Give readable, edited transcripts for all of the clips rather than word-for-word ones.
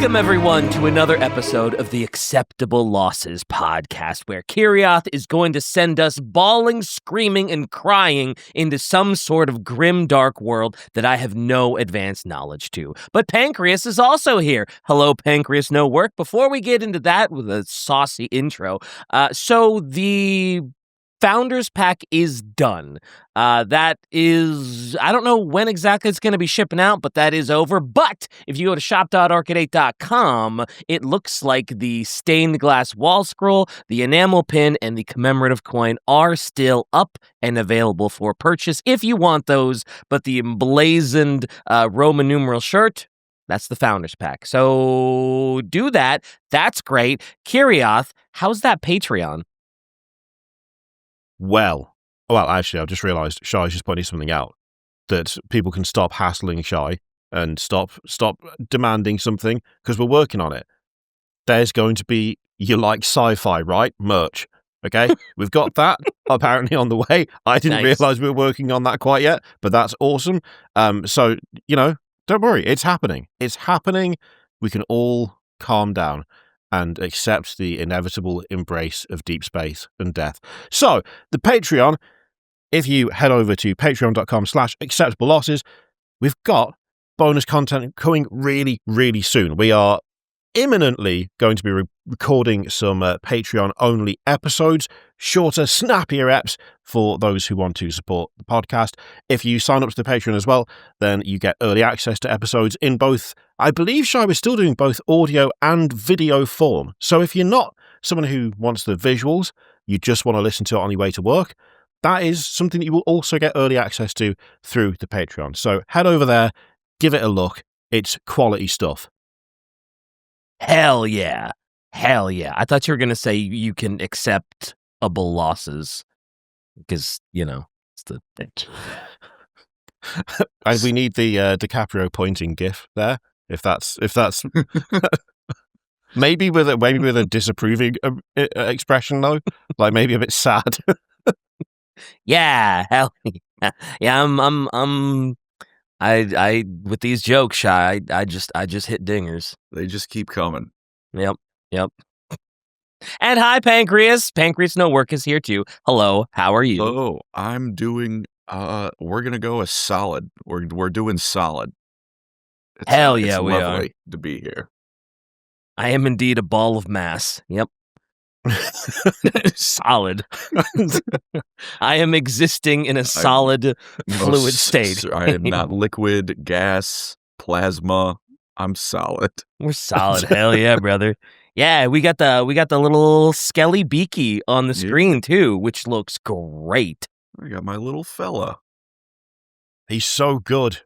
Welcome, everyone, to another episode of the Acceptable Losses podcast, where Kirioth is going to send us bawling, screaming, and crying into some sort of grim, dark world that I have no advanced knowledge to. But Pancreas is also here. Hello, PancreasNoWorks. Before we get into that with a saucy intro, so the Founders Pack is done. That is, I don't know when exactly it's going to be shipping out, but that is over. But if you go to shop.arcade8.com, it looks like the stained glass wall scroll, the enamel pin, and the commemorative coin are still up and available for purchase if you want those. But the emblazoned Roman numeral shirt, that's the Founders Pack. So do that. That's great. Kirioth, how's that Patreon? Well, actually, I just realised Shai's just pointing something out, that people can stop hassling Shai and stop demanding something, because we're working on it. There's going to be, you like sci-fi, right? Merch, okay? We've got that apparently on the way. I didn't realise we were working on that quite yet, but that's awesome. So, don't worry, it's happening. It's happening. We can all calm down and accept the inevitable embrace of deep space and death. So, the Patreon, if you head over to patreon.com/acceptablelosses, we've got bonus content coming really, really soon. We are imminently going to be recording some Patreon-only episodes, shorter, snappier eps for those who want to support the podcast. If you sign up to the Patreon as well, then you get early access to episodes in both, I believe Shai was still doing both audio and video form. So if you're not someone who wants the visuals, you just want to listen to it on your way to work, that is something that you will also get early access to through the Patreon. So head over there, give it a look. It's quality stuff. Hell yeah. Hell yeah. I thought you were going to say you can acceptable losses because, it's the... And we need the DiCaprio pointing gif there. If that's maybe with a disapproving expression though, like maybe a bit sad. Yeah, hell yeah. Yeah, I with these jokes, Shy, I just hit dingers. They just keep coming. Yep. And hi, Pancreas. PancreasNoWorks is here too. Hello, how are you? Oh, I'm doing. We're gonna go a solid. We're doing solid. Hell yeah, it's we lovely are to be here. I am indeed a ball of mass. Yep. Solid. I am existing in a solid fluid state. I am not liquid, gas, plasma. I'm solid. We're solid. Hell yeah, brother. Yeah, we got the little Skelly Beaky on the screen too, which looks great. I got my little fella. He's so good.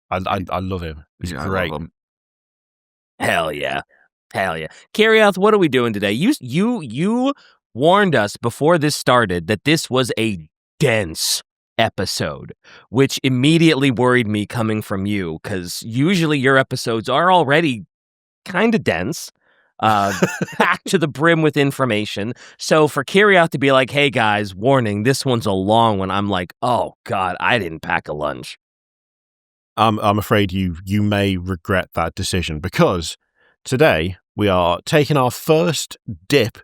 I love him. He's great. I love him. Hell yeah. Kirioth, what are we doing today? You warned us before this started that this was a dense episode, which immediately worried me coming from you, because usually your episodes are already kind of dense, packed to the brim with information. So for Kirioth to be like, hey guys, warning, this one's a long one, I'm like, oh God, I didn't pack a lunch. I'm afraid you may regret that decision, because today we are taking our first dip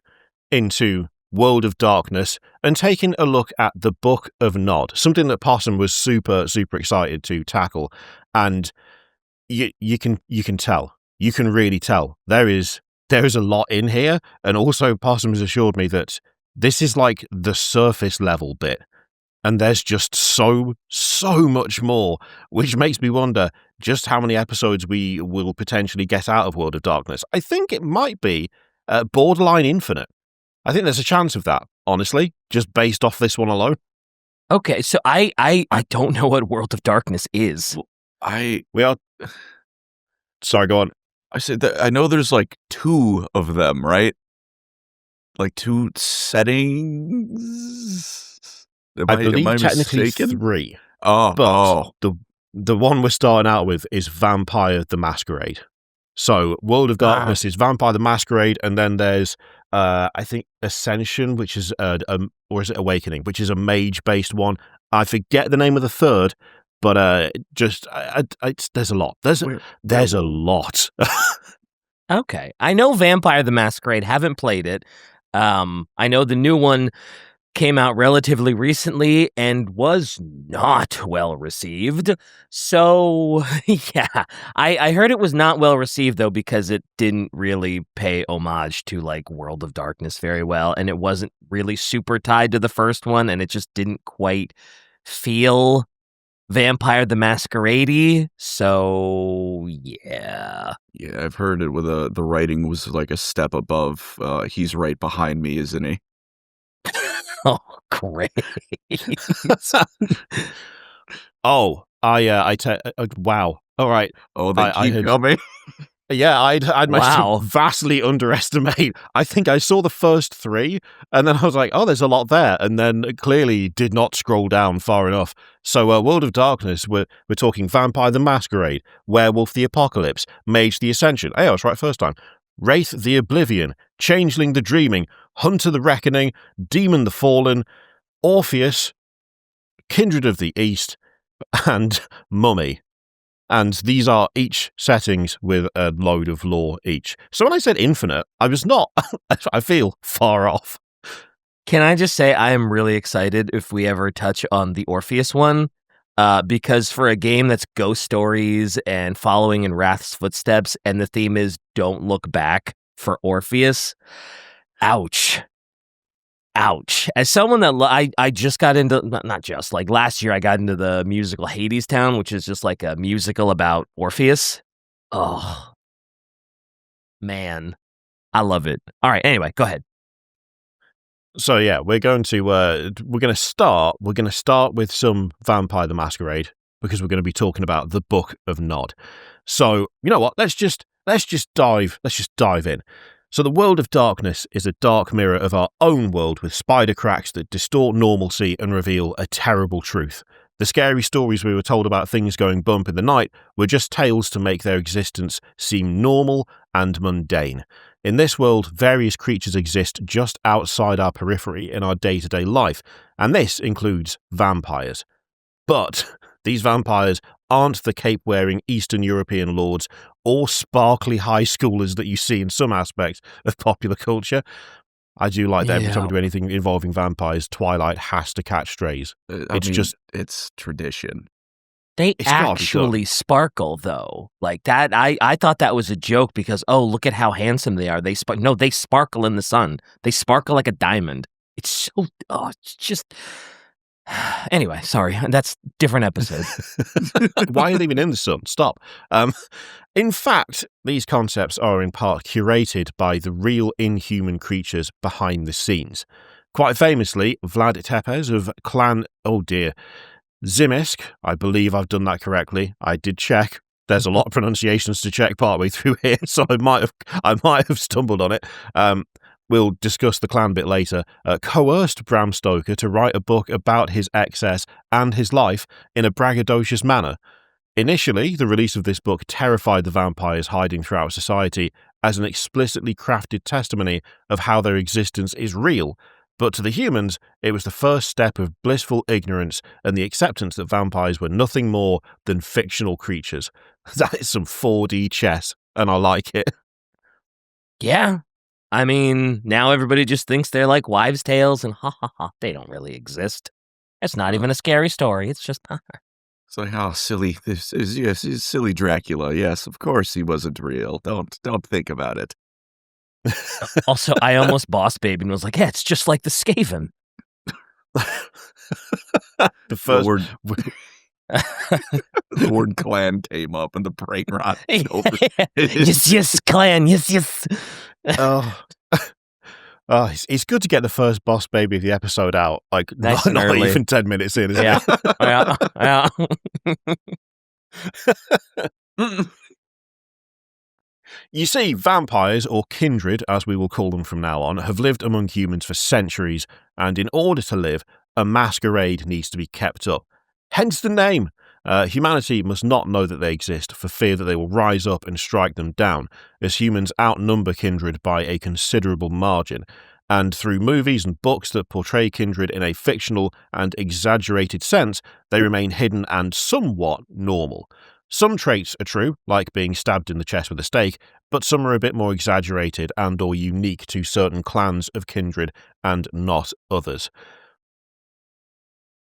into World of Darkness and taking a look at the Book of Nod, something that Possum was super, super excited to tackle. And you can tell, you can really tell there is a lot in here. And also Possum has assured me that this is like the surface level bit. And there's just so much more, which makes me wonder just how many episodes we will potentially get out of World of Darkness. I think it might be borderline infinite. I think there's a chance of that, honestly, just based off this one alone. Okay, so I don't know what World of Darkness is. We are... Sorry, go on. I said that I know there's like 2 of them, right? Like 2 settings. I believe technically mistaken? 3. But the one we're starting out with is Vampire the Masquerade. So World of Darkness is Vampire the Masquerade, and then there's I think Ascension, which is or is it Awakening, which is a mage-based one. I forget the name of the third, but there's a lot. There's a lot. Okay. I know Vampire the Masquerade. Haven't played it. I know the new one came out relatively recently and was not well received. So, yeah. I heard it was not well received, though, because it didn't really pay homage to, like, World of Darkness very well, and it wasn't really super tied to the first one, and it just didn't quite feel Vampire the Masquerade. So, yeah. Yeah, I've heard it with the writing was like a step above. He's right behind me, isn't he? Oh, great. Oh, wow. All right. Oh, they I keep had- coming. Yeah, I'd managed Wow. to vastly underestimate. I think I saw the first 3, and then I was like, oh, there's a lot there, and then clearly did not scroll down far enough. So, World of Darkness, we're talking Vampire the Masquerade, Werewolf the Apocalypse, Mage the Ascension. Hey, I was right first time. Wraith the Oblivion, Changeling the Dreaming, Hunter the Reckoning, Demon the Fallen, Orpheus, Kindred of the East, and Mummy. And these are each settings with a load of lore each. So when I said infinite, I was not. I feel far off. Can I just say I am really excited if we ever touch on the Orpheus one, because for a game that's ghost stories and following in Wrath's footsteps, and the theme is don't look back for Orpheus, ouch. As someone that I just got into, not just, like last year I got into the musical Hadestown, which is just like a musical about Orpheus. Oh, man. I love it. All right, anyway, go ahead. So yeah, we're going to start with some Vampire the Masquerade, because we're going to be talking about the Book of Nod. So, you know what? Let's just dive in. So the World of Darkness is a dark mirror of our own world with spider cracks that distort normalcy and reveal a terrible truth. The scary stories we were told about things going bump in the night were just tales to make their existence seem normal and mundane. In this world, various creatures exist just outside our periphery in our day-to-day life, and this includes vampires. But these vampires aren't the cape-wearing Eastern European lords or sparkly high schoolers that you see in some aspects of popular culture. I do like that every time we do anything involving vampires, Twilight has to catch strays. It's tradition. They actually sparkle, though. Like that, I thought that was a joke because, oh, look at how handsome they are. They sparkle in the sun. They sparkle like a diamond. It's just... Anyway, sorry. That's a different episode. Why are they even in the sun? Stop. In fact, these concepts are in part curated by the real inhuman creatures behind the scenes. Quite famously, Vlad Tepes of Clan... Oh dear. Zimisk, I believe I've done that correctly. I did check. There's a lot of pronunciations to check partway through here, so I might have stumbled on it. We'll discuss the clan bit later. Coerced Bram Stoker to write a book about his excess and his life in a braggadocious manner. Initially, the release of this book terrified the vampires hiding throughout society as an explicitly crafted testimony of how their existence is real. But to the humans, it was the first step of blissful ignorance and the acceptance that vampires were nothing more than fictional creatures. That is some 4D chess, and I like it. Yeah. I mean, now everybody just thinks they're like wives' tales, and they don't really exist. It's not even a scary story. It's just, It's like, oh, silly. This is silly Dracula. Yes, of course he wasn't real. Don't think about it. Also, I almost boss baby and was like, yeah, it's just like the Skaven. The first word. The word clan came up and the brain rot. Yes, clan. Yes. Oh, it's good to get the first boss baby of the episode out. Like, Nice not even 10 minutes in, isn't it? Yeah. You see, vampires, or kindred, as we will call them from now on, have lived among humans for centuries, and in order to live, a masquerade needs to be kept up. Hence the name. Humanity must not know that they exist for fear that they will rise up and strike them down, as humans outnumber kindred by a considerable margin. And through movies and books that portray kindred in a fictional and exaggerated sense, they remain hidden and somewhat normal. Some traits are true, like being stabbed in the chest with a stake, but some are a bit more exaggerated and or unique to certain clans of Kindred and not others.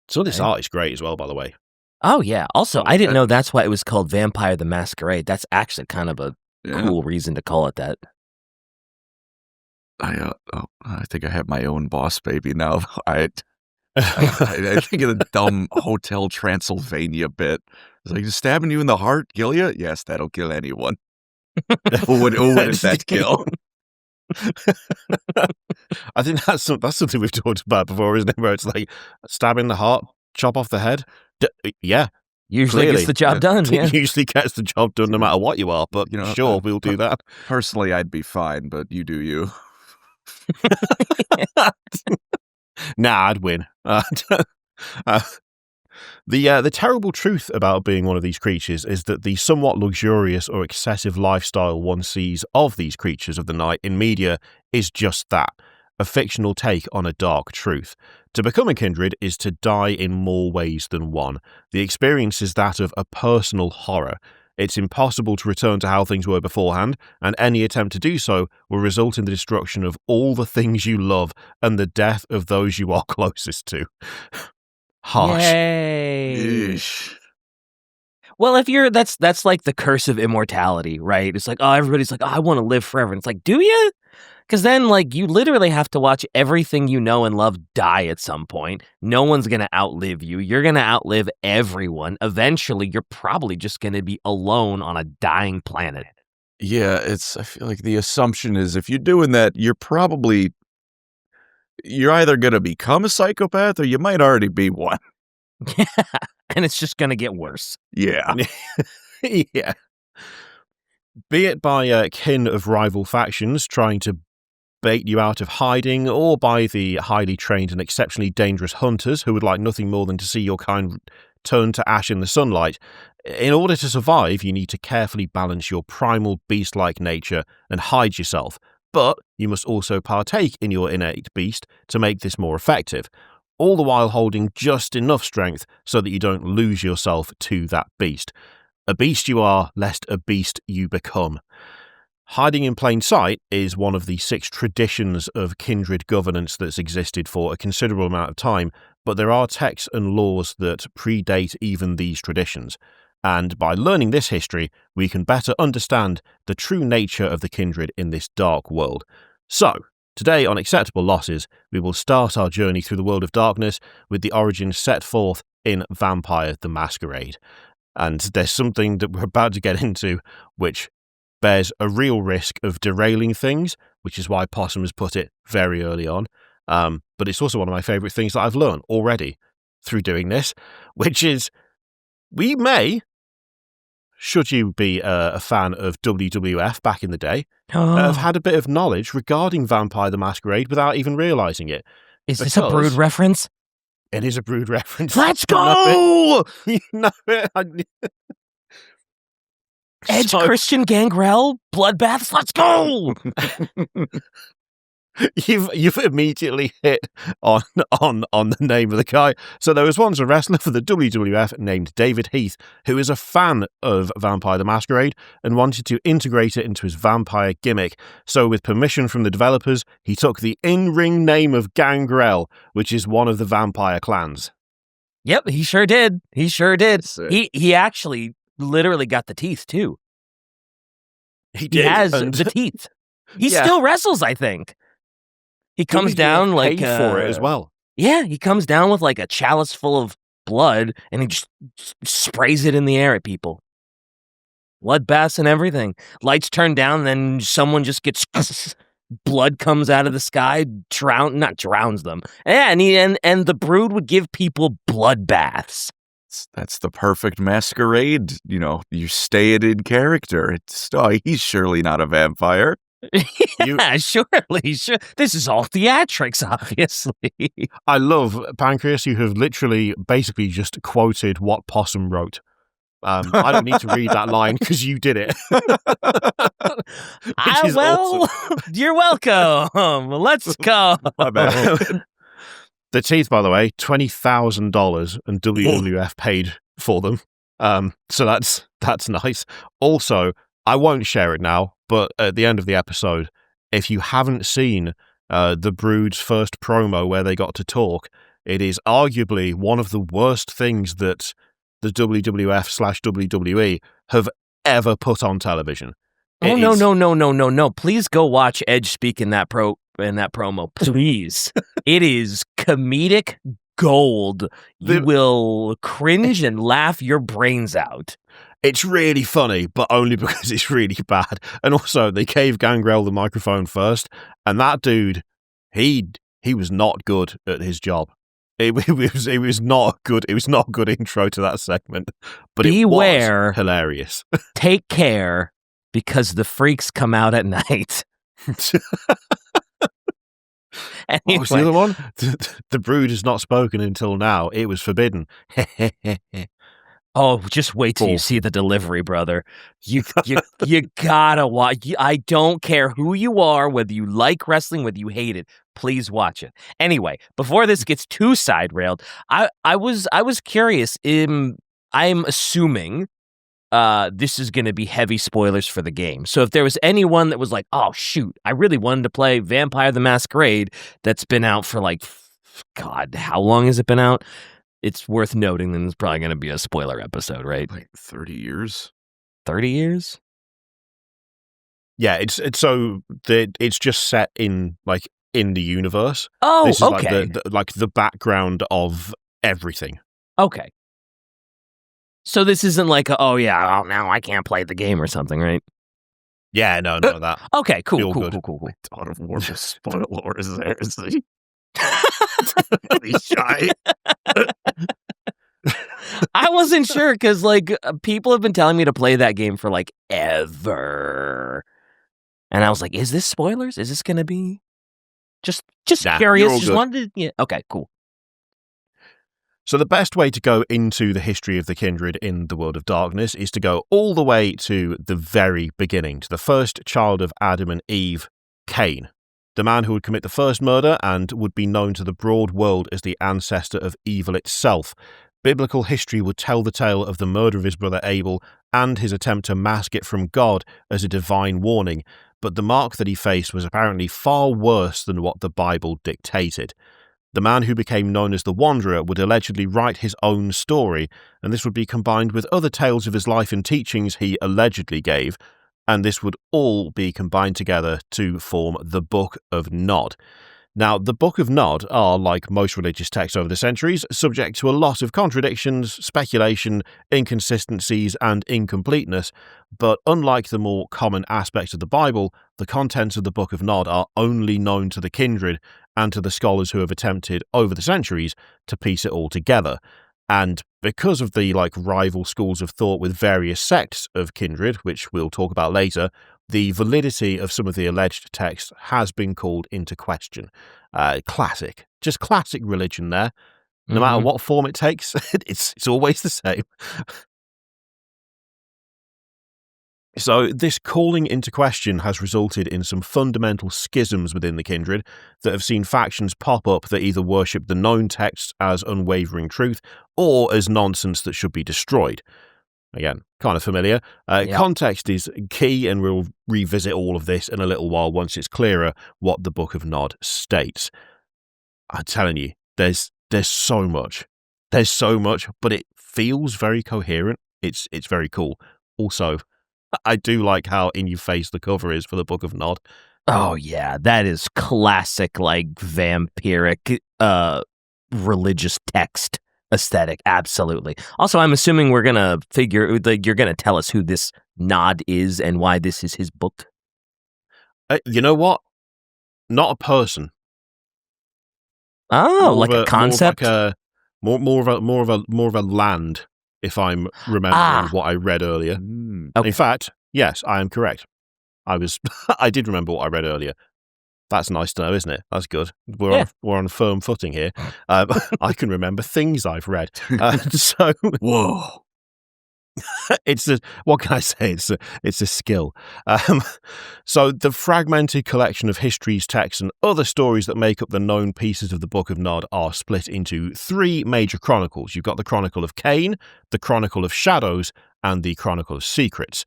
So this art is great as well, by the way. Oh, yeah. Also, I didn't know that's why it was called Vampire the Masquerade. That's actually kind of a cool reason to call it that. I think I have my own boss baby now. I think of the dumb Hotel Transylvania bit. It's like, stabbing you in the heart kill you? Yes, that'll kill anyone. Who wouldn't that kill? I think that's something we've talked about before, isn't it? Where it's like, stabbing the heart, chop off the head. Yeah. Usually clearly. gets the job done, yeah. Usually gets the job done no matter what you are, but sure, we'll do that. Personally, I'd be fine, but you do you. Nah, I'd win. The terrible truth about being one of these creatures is that the somewhat luxurious or excessive lifestyle one sees of these creatures of the night in media is just that, a fictional take on a dark truth. To become a kindred is to die in more ways than one. The experience is that of a personal horror. It's impossible to return to how things were beforehand, and any attempt to do so will result in the destruction of all the things you love and the death of those you are closest to. Harsh. Yay. Eesh. Well, if you're that's like the curse of immortality, right? It's like, oh, everybody's like, oh, I want to live forever. And it's like, do you? Because then, like, you literally have to watch everything you know and love die at some point. No one's going to outlive you. You're going to outlive everyone. Eventually, you're probably just going to be alone on a dying planet. Yeah, I feel like the assumption is if you're doing that, you're either going to become a psychopath or you might already be one. Yeah, and it's just going to get worse. Yeah. Yeah. Be it by kin of rival factions trying to bait you out of hiding, or by the highly trained and exceptionally dangerous hunters who would like nothing more than to see your kind turn to ash in the sunlight. In order to survive, you need to carefully balance your primal beast-like nature and hide yourself, but you must also partake in your innate beast to make this more effective, all the while holding just enough strength so that you don't lose yourself to that beast. A beast you are, lest a beast you become. Hiding in plain sight is one of the 6 traditions of kindred governance that's existed for a considerable amount of time, but there are texts and laws that predate even these traditions. And by learning this history, we can better understand the true nature of the kindred in this dark world. So, today on Acceptable Losses, we will start our journey through the world of darkness with the origins set forth in Vampire the Masquerade. And there's something that we're about to get into which bears a real risk of derailing things, which is why Possum has put it very early on. But it's also one of my favourite things that I've learned already through doing this, which is we may, should you be a fan of WWF back in the day, have had a bit of knowledge regarding Vampire the Masquerade without even realising it. Is this a Brood reference? It is a Brood reference. Let's go! You know it. Edge, Christian, Gangrel, bloodbaths, let's go! You've immediately hit on the name of the guy. So there was once a wrestler for the WWF named David Heath, who is a fan of Vampire the Masquerade and wanted to integrate it into his vampire gimmick. So with permission from the developers, he took the in-ring name of Gangrel, which is one of the vampire clans. Yep, he sure did. He sure did. Sick. He actually literally got the teeth, too. He has the teeth. He still wrestles, I think. He comes down like for it as well. Yeah, he comes down with like a chalice full of blood, and he just sprays it in the air at people. Bloodbaths and everything. Lights turn down, then someone just gets blood comes out of the sky, not drowns them. Yeah, and the Brood would give people bloodbaths. That's the perfect masquerade. You know, you stay it in character. He's surely not a vampire. Yeah, surely. Sure. This is all theatrics, obviously. I love, Pancreas, you have literally basically just quoted what Possum wrote. I don't need to read that line because you did it. Awesome. You're welcome. Let's go. My bad. The teeth, by the way, $20,000, and WWF paid for them. So that's That's nice. Also, I won't share it now, but at the end of the episode, if you haven't seen the Brood's first promo where they got to talk, it is arguably one of the worst things that the WWF/WWE have ever put on television. No. Please go watch Edge speak in that promo. Please. It is comedic gold. You will cringe and laugh your brains out. It's really funny, but only because it's really bad. And also, they gave Gangrel the microphone first, and that dude, he was not good at his job. It was not good. It was not a good intro to that segment, but Beware. It was hilarious. Take care, because the freaks come out at night. Anyway. What was the other one? The Brood has not spoken until now. It was forbidden. Oh, just wait till you see the delivery, brother. You gotta watch. I don't care who you are, whether you like wrestling, whether you hate it. Please watch it. Anyway, before this gets too side railed, I was curious. I'm assuming this is going to be heavy spoilers for the game. So if there was anyone that was like, oh shoot, I really wanted to play Vampire the Masquerade, that's been out for like, God, how long has it been out? It's worth noting that it's probably going to be a spoiler episode, right? Like 30 years. 30 years? Yeah, it's just set in the universe. Oh, this is okay. like the background of everything. Okay. So this isn't like now I can't play the game or something, right? Yeah, no, that. Okay, cool. God of War spoilers there, is he? He's shy. I wasn't sure because people have been telling me to play that game for ever, and I was like, "Is this spoilers? Is this going to be just curious?" Just wanted to, okay, cool. So the best way to go into the history of the Kindred in the World of Darkness is to go all the way to the very beginning, to the first child of Adam and Eve, Caine. The man who would commit the first murder and would be known to the broad world as the ancestor of evil itself. Biblical history would tell the tale of the murder of his brother Abel and his attempt to mask it from God as a divine warning, but the mark that he faced was apparently far worse than what the Bible dictated. The man who became known as the Wanderer would allegedly write his own story, and this would be combined with other tales of his life and teachings he allegedly gave, and this would all be combined together to form the Book of Nod. Now, the Book of Nod are, like most religious texts over the centuries, subject to a lot of contradictions, speculation, inconsistencies, and incompleteness, but unlike the more common aspects of the Bible, the contents of the Book of Nod are only known to the Kindred and to the scholars who have attempted, over the centuries, to piece it all together. And because of the rival schools of thought with various sects of Kindred, which we'll talk about later, the validity of some of the alleged texts has been called into question. Classic. Just classic religion there. No matter what form it takes, it's always the same. So this calling into question has resulted in some fundamental schisms within the Kindred that have seen factions pop up that either worship the known texts as unwavering truth or as nonsense that should be destroyed. Again, kind of familiar. Context is key, and we'll revisit all of this in a little while once it's clearer what the Book of Nod states. I'm telling you, there's so much. There's so much, but it feels very coherent. It's very cool. Also, I do like how in-your-face the cover is for the Book of Nod. Oh, yeah. That is classic, vampiric religious text aesthetic. Absolutely. Also, I'm assuming we're going to figure, you're going to tell us who this Nod is and why this is his book. You know what? Not a person. Oh, a concept? More of a land, if I'm remembering what I read earlier. Okay. In fact, yes, I am correct. I did remember what I read earlier. That's nice to know, isn't it? That's good. We're on firm footing here. I can remember things I've read. So whoa. What can I say? It's a skill. So the fragmented collection of histories, texts, and other stories that make up the known pieces of the Book of Nod are split into three major chronicles. You've got the Chronicle of Caine, the Chronicle of Shadows, and the Chronicle of Secrets.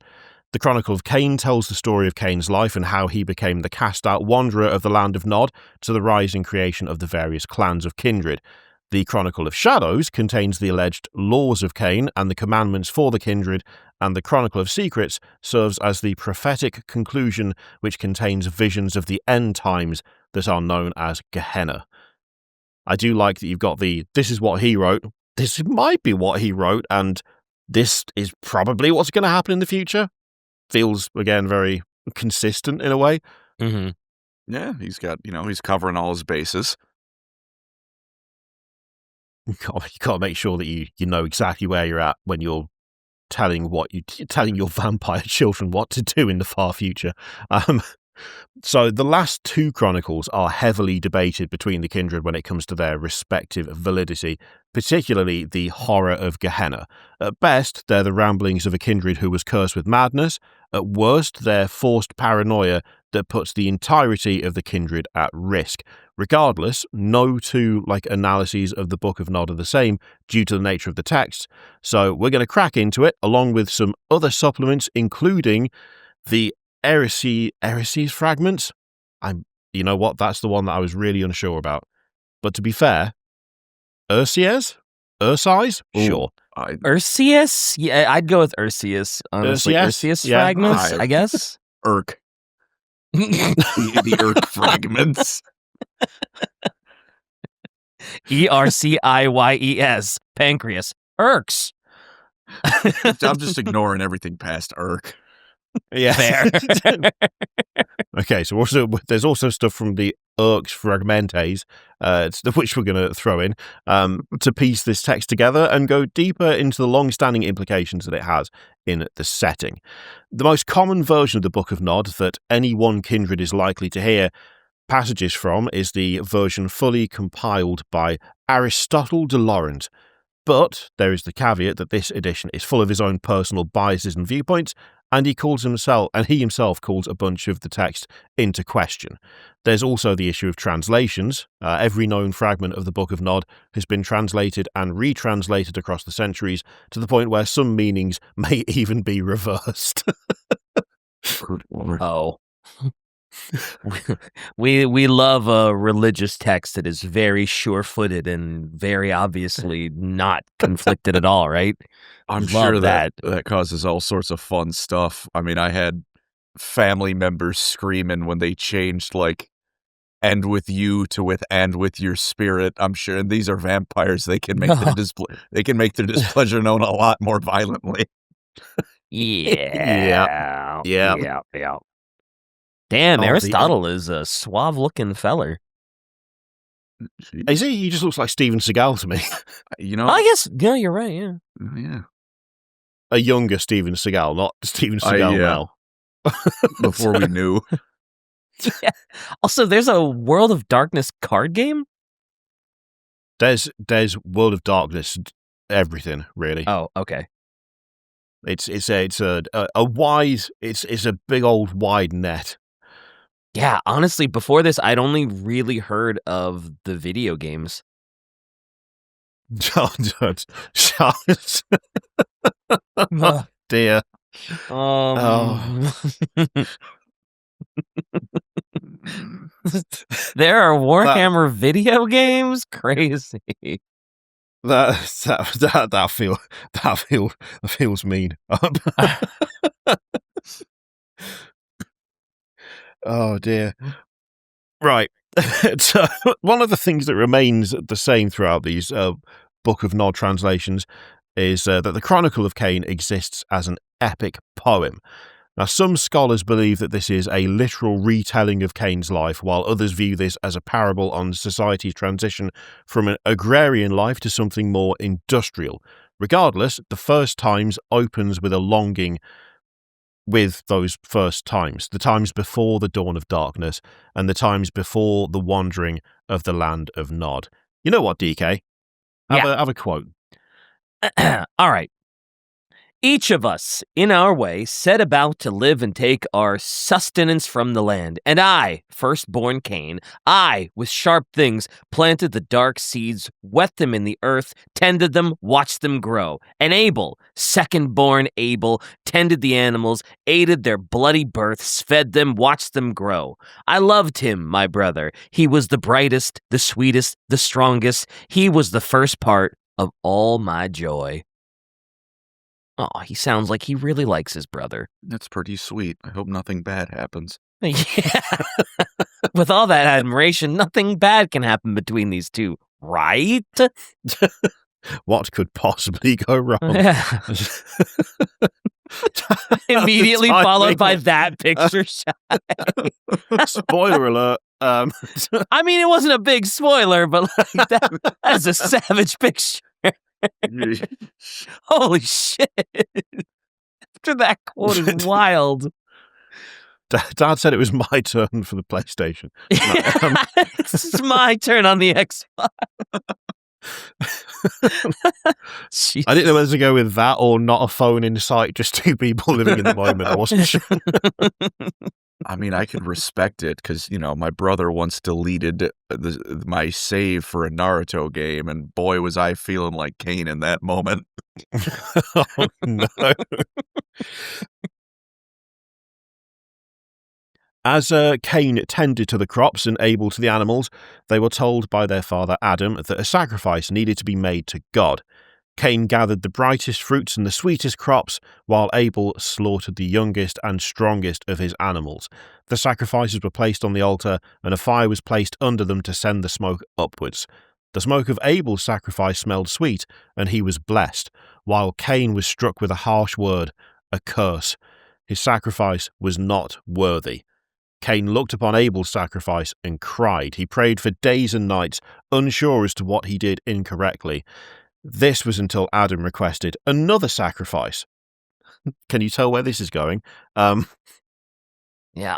The Chronicle of Caine tells the story of Caine's life and how he became the cast-out wanderer of the land of Nod to the rise and creation of the various clans of Kindred. The Chronicle of Shadows contains the alleged laws of Caine and the commandments for the Kindred, and the Chronicle of Secrets serves as the prophetic conclusion which contains visions of the end times that are known as Gehenna. I do like that you've got this is what he wrote, this might be what he wrote, and this is probably what's going to happen in the future. Feels, again, very consistent in a way. Mm-hmm. Yeah, he's got, he's covering all his bases. You got to make sure that you know exactly where you're at when you're telling your vampire children what to do in the far future. So the last two chronicles are heavily debated between the Kindred when it comes to their respective validity, particularly the horror of Gehenna. At best, they're the ramblings of a Kindred who was cursed with madness. At worst, they're forced paranoia that puts the entirety of the Kindred at risk. Regardless, no two analyses of the Book of Nod are the same due to the nature of the text, so we're going to crack into it, along with some other supplements, including the Heresies fragments. You know what? That's the one that I was really unsure about. But to be fair, Ursies? Sure. Ursius? Yeah, I'd go with Ursius, honestly. Ursius fragments, I guess? Urk. the Urk fragments. Erciyes. Pancreas. Urks. I'm just ignoring everything past Urk. Yeah. Fair. Okay, so there's also stuff from the Urks Fragmentes, which we're going to throw in, to piece this text together and go deeper into the long-standing implications that it has in the setting. The most common version of the Book of Nod that any one Kindred is likely to hear passages from is the version fully compiled by Aristotle de Laurent. But there is the caveat that this edition is full of his own personal biases and viewpoints, and he himself calls a bunch of the text into question. There's also the issue of translations. Every known fragment of the Book of Nod has been translated and retranslated across the centuries, to the point where some meanings may even be reversed. Oh. we love a religious text that is very sure-footed and very obviously not conflicted at all, right? I'm sure that causes all sorts of fun stuff. I mean, I had family members screaming when they changed "and with you" to "with and with your spirit." I'm sure, and these are vampires. They can make their displeasure known a lot more violently. Yeah. Damn, Aristotle is a suave-looking feller. Is he? He just looks like Steven Seagal to me. I guess, yeah, you're right, yeah. Yeah. A younger Steven Seagal, not Steven Seagal now. Before we knew. Yeah. Also, there's a World of Darkness card game? There's World of Darkness, everything, really. Oh, okay. It's a big old wide net. Yeah, honestly, before this, I'd only really heard of the video games. Charles. Oh, dear. There are Warhammer video games? Crazy. That feels mean. Oh dear. Right. So one of the things that remains the same throughout these Book of Nod translations is that the Chronicle of Caine exists as an epic poem. Now, some scholars believe that this is a literal retelling of Caine's life, while others view this as a parable on society's transition from an agrarian life to something more industrial. Regardless, the First Times opens with a longing with those first times, the times before the dawn of darkness and the times before the wandering of the land of Nod. You know what, DK? Have a quote. All right. Each of us, in our way, set about to live and take our sustenance from the land. And I, firstborn Caine, I, with sharp things, planted the dark seeds, wet them in the earth, tended them, watched them grow. And Abel, secondborn Abel, tended the animals, aided their bloody births, fed them, watched them grow. I loved him, my brother. He was the brightest, the sweetest, the strongest. He was the first part of all my joy. Oh, he sounds like he really likes his brother. That's pretty sweet. I hope nothing bad happens. Yeah. With all that admiration, nothing bad can happen between these two, right? What could possibly go wrong? Immediately followed by that picture shot. Spoiler alert. I mean, it wasn't a big spoiler, but like that's a savage picture. Holy shit. After that quote is wild. Dad said it was my turn for the PlayStation. It's my turn on the Xbox. I didn't know whether to go with that or not a phone in sight, just two people living in the moment. I wasn't sure. I mean, I could respect it because, you know, my brother once deleted my save for a Naruto game, and boy, was I feeling like Caine in that moment. Oh, no. As Caine tended to the crops and Abel to the animals, they were told by their father Adam that a sacrifice needed to be made to God. Caine gathered the brightest fruits and the sweetest crops, while Abel slaughtered the youngest and strongest of his animals. The sacrifices were placed on the altar, and a fire was placed under them to send the smoke upwards. The smoke of Abel's sacrifice smelled sweet, and he was blessed, while Caine was struck with a harsh word, a curse. His sacrifice was not worthy. Caine looked upon Abel's sacrifice and cried. He prayed for days and nights, unsure as to what he did incorrectly. This was until Adam requested another sacrifice. Can you tell where this is going? Yeah.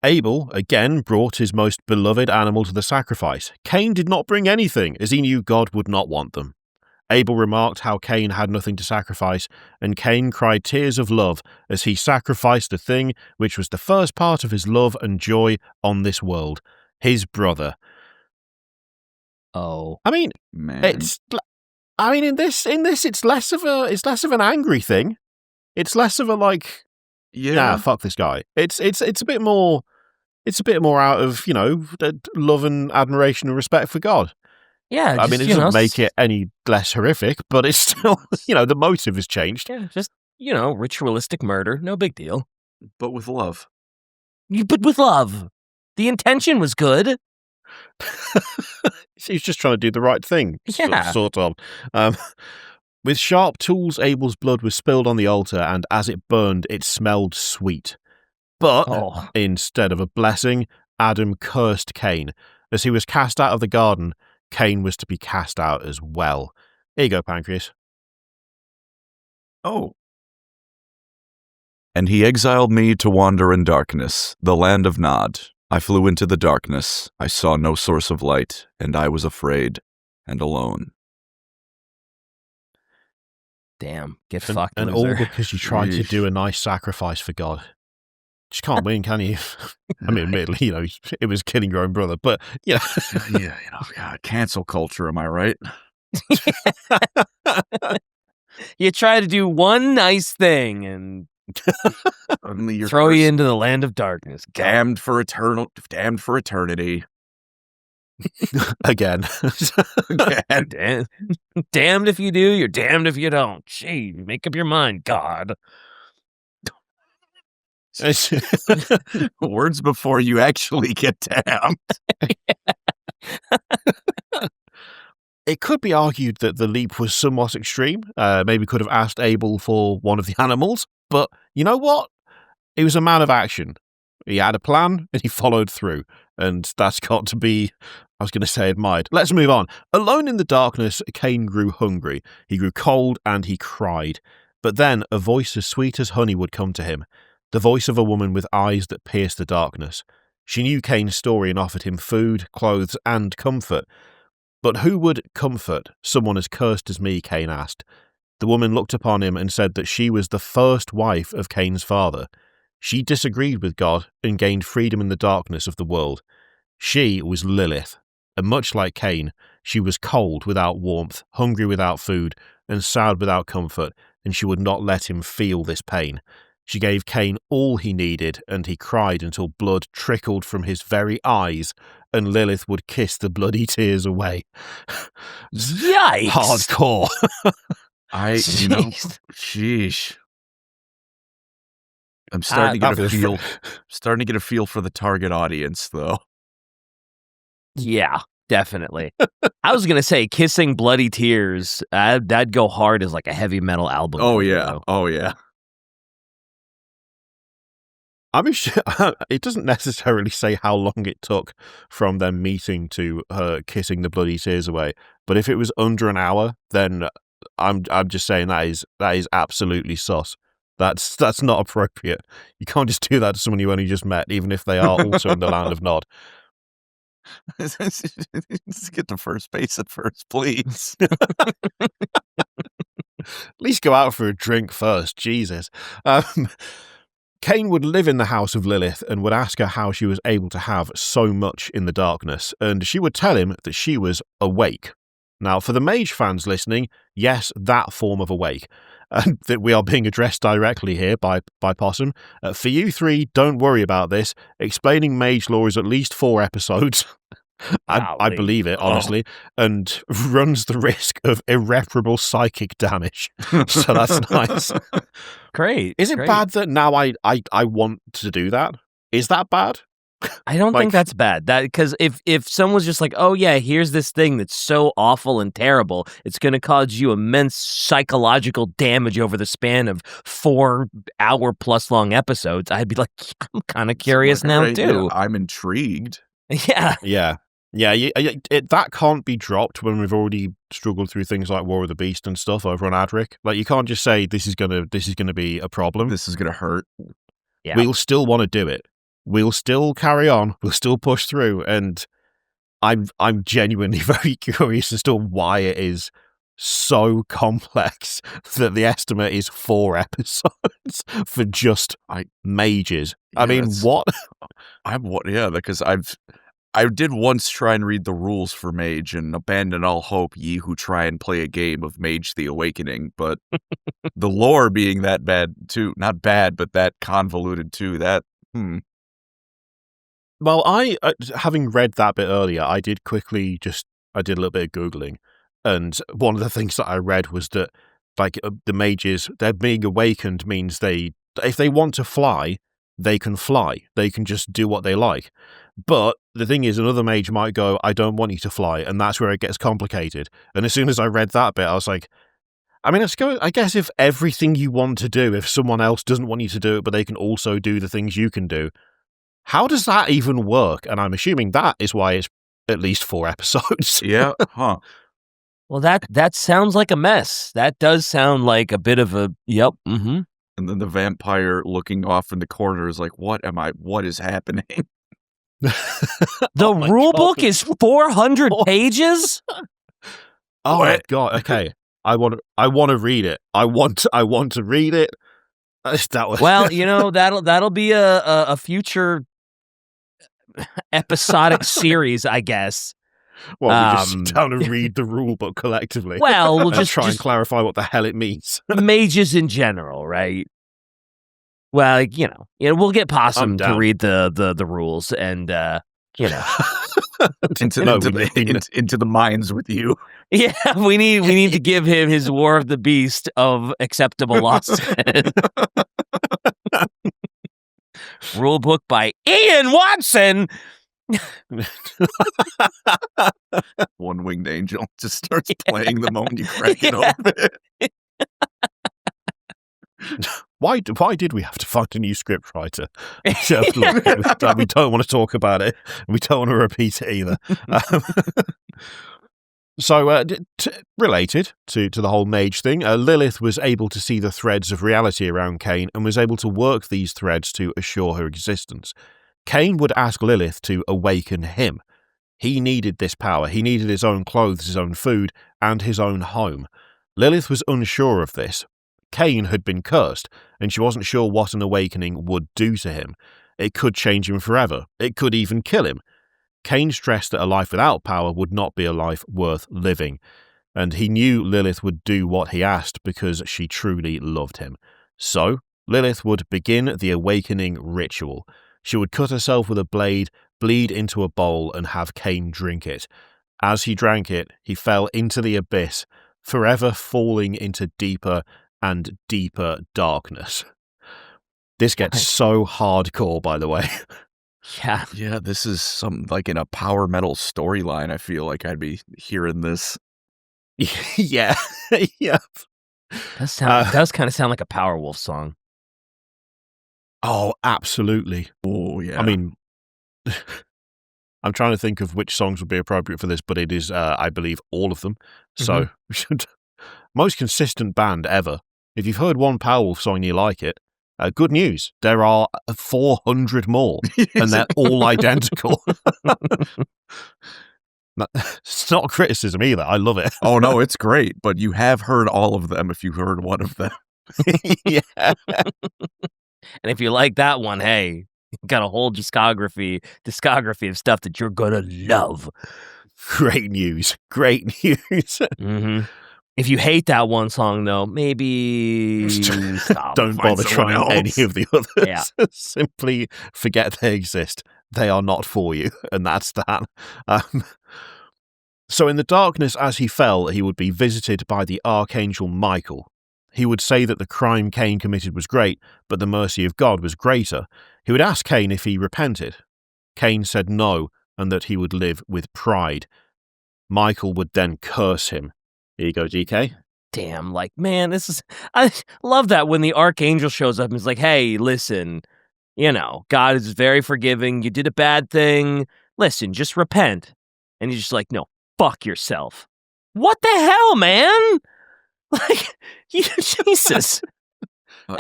Abel again brought his most beloved animal to the sacrifice. Caine did not bring anything, as he knew God would not want them. Abel remarked how Caine had nothing to sacrifice, and Caine cried tears of love as he sacrificed the thing which was the first part of his love and joy on this world, his brother. Oh, I mean, Man. in this, it's less of an angry thing. It's less of a like, nah, fuck this guy. It's a bit more. It's a bit more out of, you know, love and admiration and respect for God. yeah. I mean, it doesn't make it any less horrific, but it's still, you know, the motive has changed. Yeah, just, you know, ritualistic murder. No big deal. But with love. But with love. The intention was good. He's just trying to do the right thing. Yeah. Sort of. With sharp tools, Abel's blood was spilled on the altar, and as it burned, it smelled sweet. But instead of a blessing, Adam cursed Caine. As he was cast out of the garden, Caine was to be cast out as well. Here you go, Pancreas. Oh. And he exiled me to wander in darkness, the land of Nod. I flew into the darkness. I saw no source of light, and I was afraid and alone. Damn, get fucked, and loser. all because you tried to do a nice sacrifice for God. Just can't win, can you? I mean, admittedly, you know, it was killing your own brother, but, you know. Yeah, you know, God, cancel culture, am I right? You try to do one nice thing and Suddenly you're throw you into the land of darkness. damned for eternity. Again. Damned if you do, you're damned if you don't. Gee, make up your mind, God. Words before you actually get damned. It could be argued that the leap was somewhat extreme. Maybe could have asked Abel for one of the animals, but you know what? He was a man of action. He had a plan and he followed through, and that's got to be, I was going to say, admired. Let's move on. Alone in the darkness, Caine grew hungry. He grew cold and he cried. But then a voice as sweet as honey would come to him, the voice of a woman with eyes that pierced the darkness. She knew Caine's story and offered him food, clothes, and comfort. But who would comfort someone as cursed as me, Caine asked. The woman looked upon him and said that she was the first wife of Caine's father. She disagreed with God and gained freedom in the darkness of the world. She was Lilith, and much like Caine, she was cold without warmth, hungry without food, and sad without comfort, and she would not let him feel this pain. She gave Caine all he needed, and he cried until blood trickled from his very eyes, and Lilith would kiss the bloody tears away. Yikes! Hardcore. Sheesh. I'm starting to get a feel for the target audience, though. Yeah, definitely. I was gonna say, kissing bloody tears. That'd go hard as like a heavy metal album. Oh yeah. Oh yeah. I mean, it doesn't necessarily say how long it took from them meeting to her kissing the bloody tears away. But if it was under an hour, then I'm just saying that is absolutely sus. That's not appropriate. You can't just do that to someone you only just met, even if they are also in the land of Nod. Let's get to first base at first, please. At least go out for a drink first, Jesus. Caine would live in the house of Lilith and would ask her how she was able to have so much in the darkness, and she would tell him that she was awake. Now, for the mage fans listening, yes, that form of awake. That we are being addressed directly here by Possum. For you three, don't worry about this. Explaining mage lore is at least 4 episodes. I believe it, honestly, and runs the risk of irreparable psychic damage. So that's nice. Great. Is it bad that now I want to do that? Is that bad? I don't think that's bad. That because if someone's just like, oh yeah, here's this thing that's so awful and terrible, it's going to cause you immense psychological damage over the span of 4-hour-plus long episodes, I'd be like, I'm kind of curious now too. I'm intrigued. Yeah. That can't be dropped when we've already struggled through things like War of the Beast and stuff over on Adric. Like, you can't just say this is gonna be a problem. This is gonna hurt. Yeah. We'll still want to do it. We'll still carry on. We'll still push through. And I'm genuinely very curious as to why it is so complex that the estimate is 4 episodes for just mages. Yeah, I mean, what? Because I did once try and read the rules for Mage and abandon all hope, ye who try and play a game of Mage the Awakening, but the lore being that bad too, not bad, but that convoluted too, Well, having read that bit earlier, I did a little bit of Googling, and one of the things that I read was that, like, the mages, they're being awakened means if they want to fly, they can fly. They can just do what they like. But the thing is, another mage might go, I don't want you to fly, and that's where it gets complicated. And as soon as I read that bit, I was like, I mean, I guess if everything you want to do, if someone else doesn't want you to do it, but they can also do the things you can do, how does that even work? And I'm assuming that is why it's at least 4 episodes. Yeah, huh. Well, that sounds like a mess. That does sound like a bit of a, yep, And then the vampire looking off in the corner is like, what is happening? The rule book is 400 pages? Oh my God, okay. I want to read it. I want to read it. Well, that'll be a future episodic series, I guess. Well, we just sit down and read the rule book collectively. Well, we'll just try and clarify what the hell it means. Mages in general, right? Well, we'll get Possum to read the rules, and into the mines with you. Yeah, we need to give him his War of the Beast of acceptable losses. Rule book by Ian Watson. One-winged angel just starts playing the moment you crack it open. Why did we have to find a new scriptwriter? We don't want to talk about it. We don't want to repeat it either. So, related to the whole mage thing, Lilith was able to see the threads of reality around Caine and was able to work these threads to assure her existence. Caine would ask Lilith to awaken him. He needed this power. He needed his own clothes, his own food, and his own home. Lilith was unsure of this. Caine had been cursed, and she wasn't sure what an awakening would do to him. It could change him forever. It could even kill him. Caine stressed that a life without power would not be a life worth living, and he knew Lilith would do what he asked because she truly loved him. So, Lilith would begin the awakening ritual. She would cut herself with a blade, bleed into a bowl, and have Caine drink it. As he drank it, he fell into the abyss, forever falling into deeper and deeper darkness. This gets so hardcore, by the way. Yeah. Yeah, this is some like in a power metal storyline. I feel like I'd be hearing this. Yeah. Yeah. Does kind of sound like a Powerwolf song. Oh, absolutely. Oh, yeah. I mean, I'm trying to think of which songs would be appropriate for this, but it is, I believe, all of them. So, most consistent band ever. If you've heard one Powerwolf song and you like it, good news. There are 400 more, and they're all identical. It's not a criticism either. I love it. Oh, no, it's great. But you have heard all of them if you heard one of them. Yeah. And if you like that one, hey, you got a whole discography of stuff that you're gonna love. Great news. Great news. If you hate that one song, though, maybe stop. Don't bother trying any of the others. Yeah. Simply forget they exist. They are not for you, and that's that. So in the darkness as he fell, he would be visited by the Archangel Michael. He would say that the crime Caine committed was great, but the mercy of God was greater. He would ask Caine if he repented. Caine said no, and that he would live with pride. Michael would then curse him. Here you go, GK. Damn, like, man, I love that when the Archangel shows up and is like, hey, listen, God is very forgiving. You did a bad thing. Listen, just repent. And he's just like, no, fuck yourself. What the hell, man? Like, Jesus.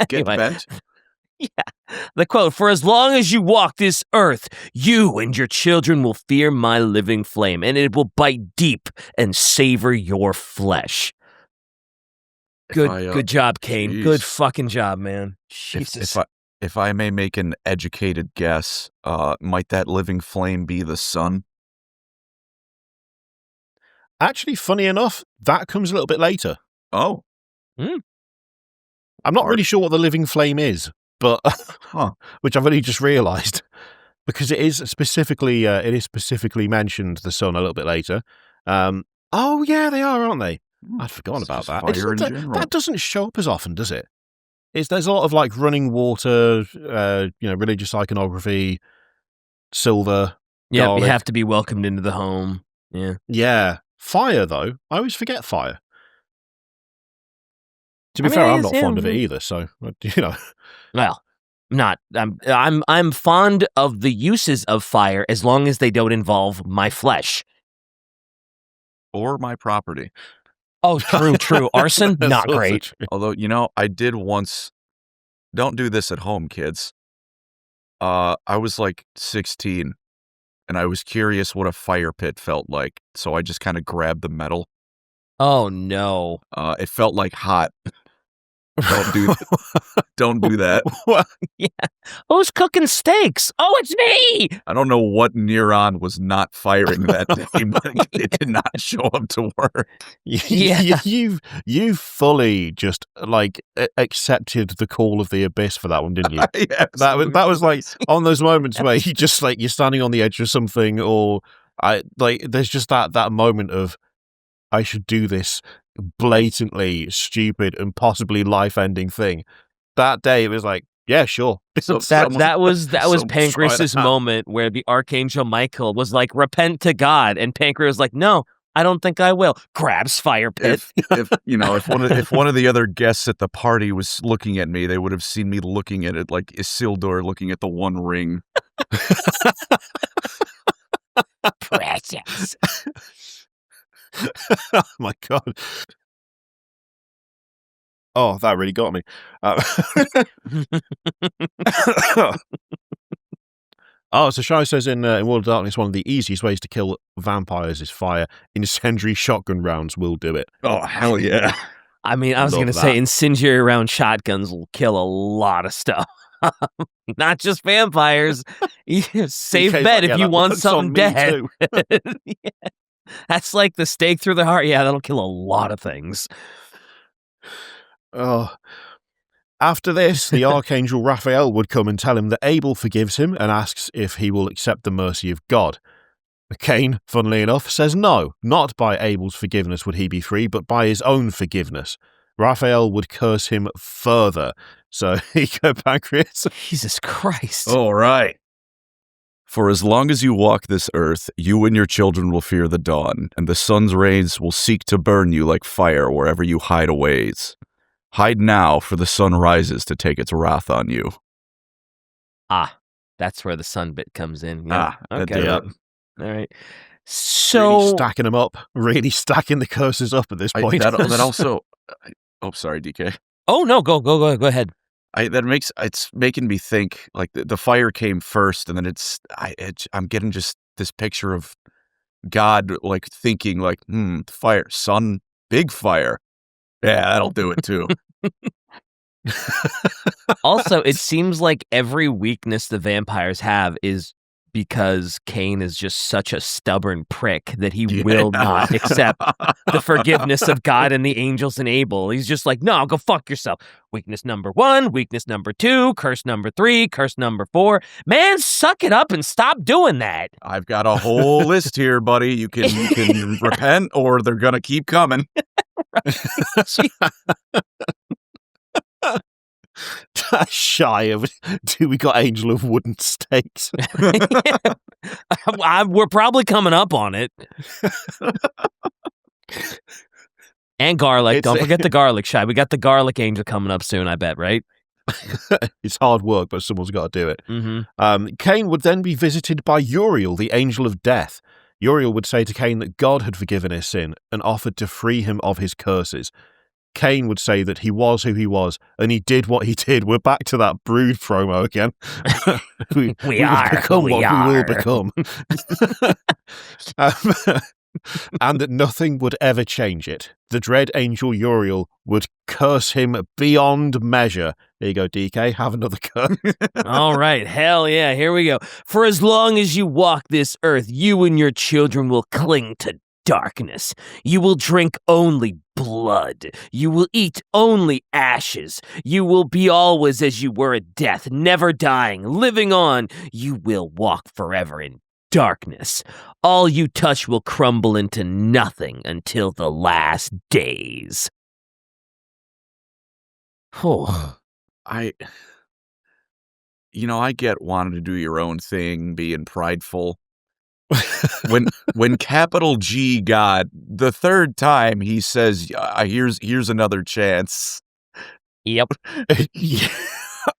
Get bent. Yeah. The quote, for as long as you walk this earth, you and your children will fear my living flame, and it will bite deep and savor your flesh. Good job, Caine. Geez. Good fucking job, man. Jesus. If I may make an educated guess, might that living flame be the sun? Actually, funny enough, that comes a little bit later. Oh. I'm not really sure what the living flame is, but which I've only just realised, because it is specifically mentioned the sun a little bit later. Oh yeah, they are, aren't they? I'd forgotten about that. That doesn't show up as often, does it? There's a lot of like running water, religious iconography, silver. Yeah, garlic. You have to be welcomed into the home. Yeah. Yeah. Fire though, I always forget fire. To be fair, I'm not fond of it either, so Well, I'm fond of the uses of fire as long as they don't involve my flesh. Or my property. Oh, true. Arson, not great. True. Although, I did once, don't do this at home, kids. I was like 16, and I was curious what a fire pit felt like, so I just kind of grabbed the metal. Oh, no. It felt like hot. Don't do that. Yeah. Who's cooking steaks? Oh, it's me! I don't know what neuron was not firing that day, but it did not show up to work. Yeah. You've fully just like accepted the call of the abyss for that one, didn't you? Yeah, that was like on those moments where you just like you're standing on the edge of something, or there's just that moment of I should do this blatantly stupid and possibly life-ending thing. That day, it was like, yeah, sure. So that was Pancreas' moment where the Archangel Michael was like, repent to God, and Pancreas was like, no, I don't think I will. Grabs fire pit. If one of the other guests at the party was looking at me, they would have seen me looking at it like Isildur looking at the One Ring. Precious. Oh my God. Oh, that really got me. So Shai says in World of Darkness, one of the easiest ways to kill vampires is fire. Incendiary shotgun rounds will do it. Oh, hell yeah. I mean, I was Love going to say that. incendiary round shotguns will kill a lot of stuff. Not just vampires. Safe DK's bet like, if "Yeah, you that want works on something me dead. too." Yeah. That's like the stake through the heart. Yeah, that'll kill a lot of things. Oh. After this, the Archangel Raphael would come and tell him that Abel forgives him and asks if he will accept the mercy of God. Caine, funnily enough, says no, not by Abel's forgiveness would he be free, but by his own forgiveness. Raphael would curse him further. So, here you go, Pancreas. Jesus Christ. All right. For as long as you walk this earth, you and your children will fear the dawn, and the sun's rays will seek to burn you like fire wherever you hide away. Hide now, for the sun rises to take its wrath on you. Ah, that's where the sun bit comes in. Yeah. That Okay. did Yeah. it. All right. Really So stacking them up, really stacking the curses up at this point. That also. Oh, sorry, DK. Oh no, go ahead. It's making me think like the fire came first, and then I'm getting just this picture of God like thinking like, fire, sun, big fire. Yeah, that'll do it too. Also, it seems like every weakness the vampires have is because Caine is just such a stubborn prick that he will not accept the forgiveness of God and the angels and Abel. He's just like, no, go fuck yourself. Weakness number 1, weakness number 2, curse number 3, curse number 4. Man, suck it up and stop doing that. I've got a whole list here, buddy. You can repent, or they're gonna keep coming. Shy of we got Angel of Wooden Stakes. We're probably coming up on it. And garlic. Don't forget the garlic, Shy. We got the garlic angel coming up soon, I bet, right? It's hard work, but someone's got to do it. Mm-hmm. Caine would then be visited by Uriel, the angel of death. Uriel would say to Caine that God had forgiven his sin and offered to free him of his curses. Caine would say that he was who he was, and he did what he did. We're back to that Brood promo again. we are become who what we will become. And that nothing would ever change it. The dread angel Uriel would curse him beyond measure. There you go, DK. Have another curse. All right. Hell yeah. Here we go. For as long as you walk this earth, you and your children will cling to darkness. You will drink only blood. You will eat only ashes. You will be always as you were at death, never dying, living on. You will walk forever in darkness. All you touch will crumble into nothing until the last days. Oh. I get wanting to do your own thing, being prideful. when capital G God, the third time he says, here's another chance. Yep. Yeah.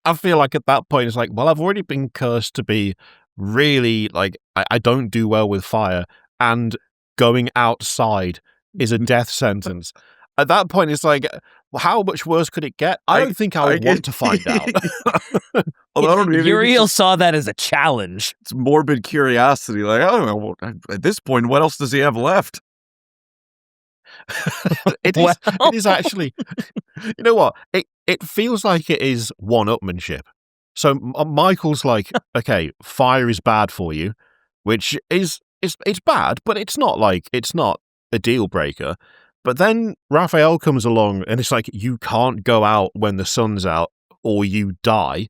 I feel like at that point it's like, well, I've already been cursed to be really like I don't do well with fire, and going outside is a death sentence. At that point it's like, how much worse could it get? I don't think I would want to find out. Uriel saw that as a challenge. It's morbid curiosity. Like, I don't know. At this point, what else does he have left? It is actually, you know what? It feels like it is one-upmanship. So Michael's like, okay, fire is bad for you, which is it's bad, but it's not a deal breaker. But then Raphael comes along and it's like, you can't go out when the sun's out or you die.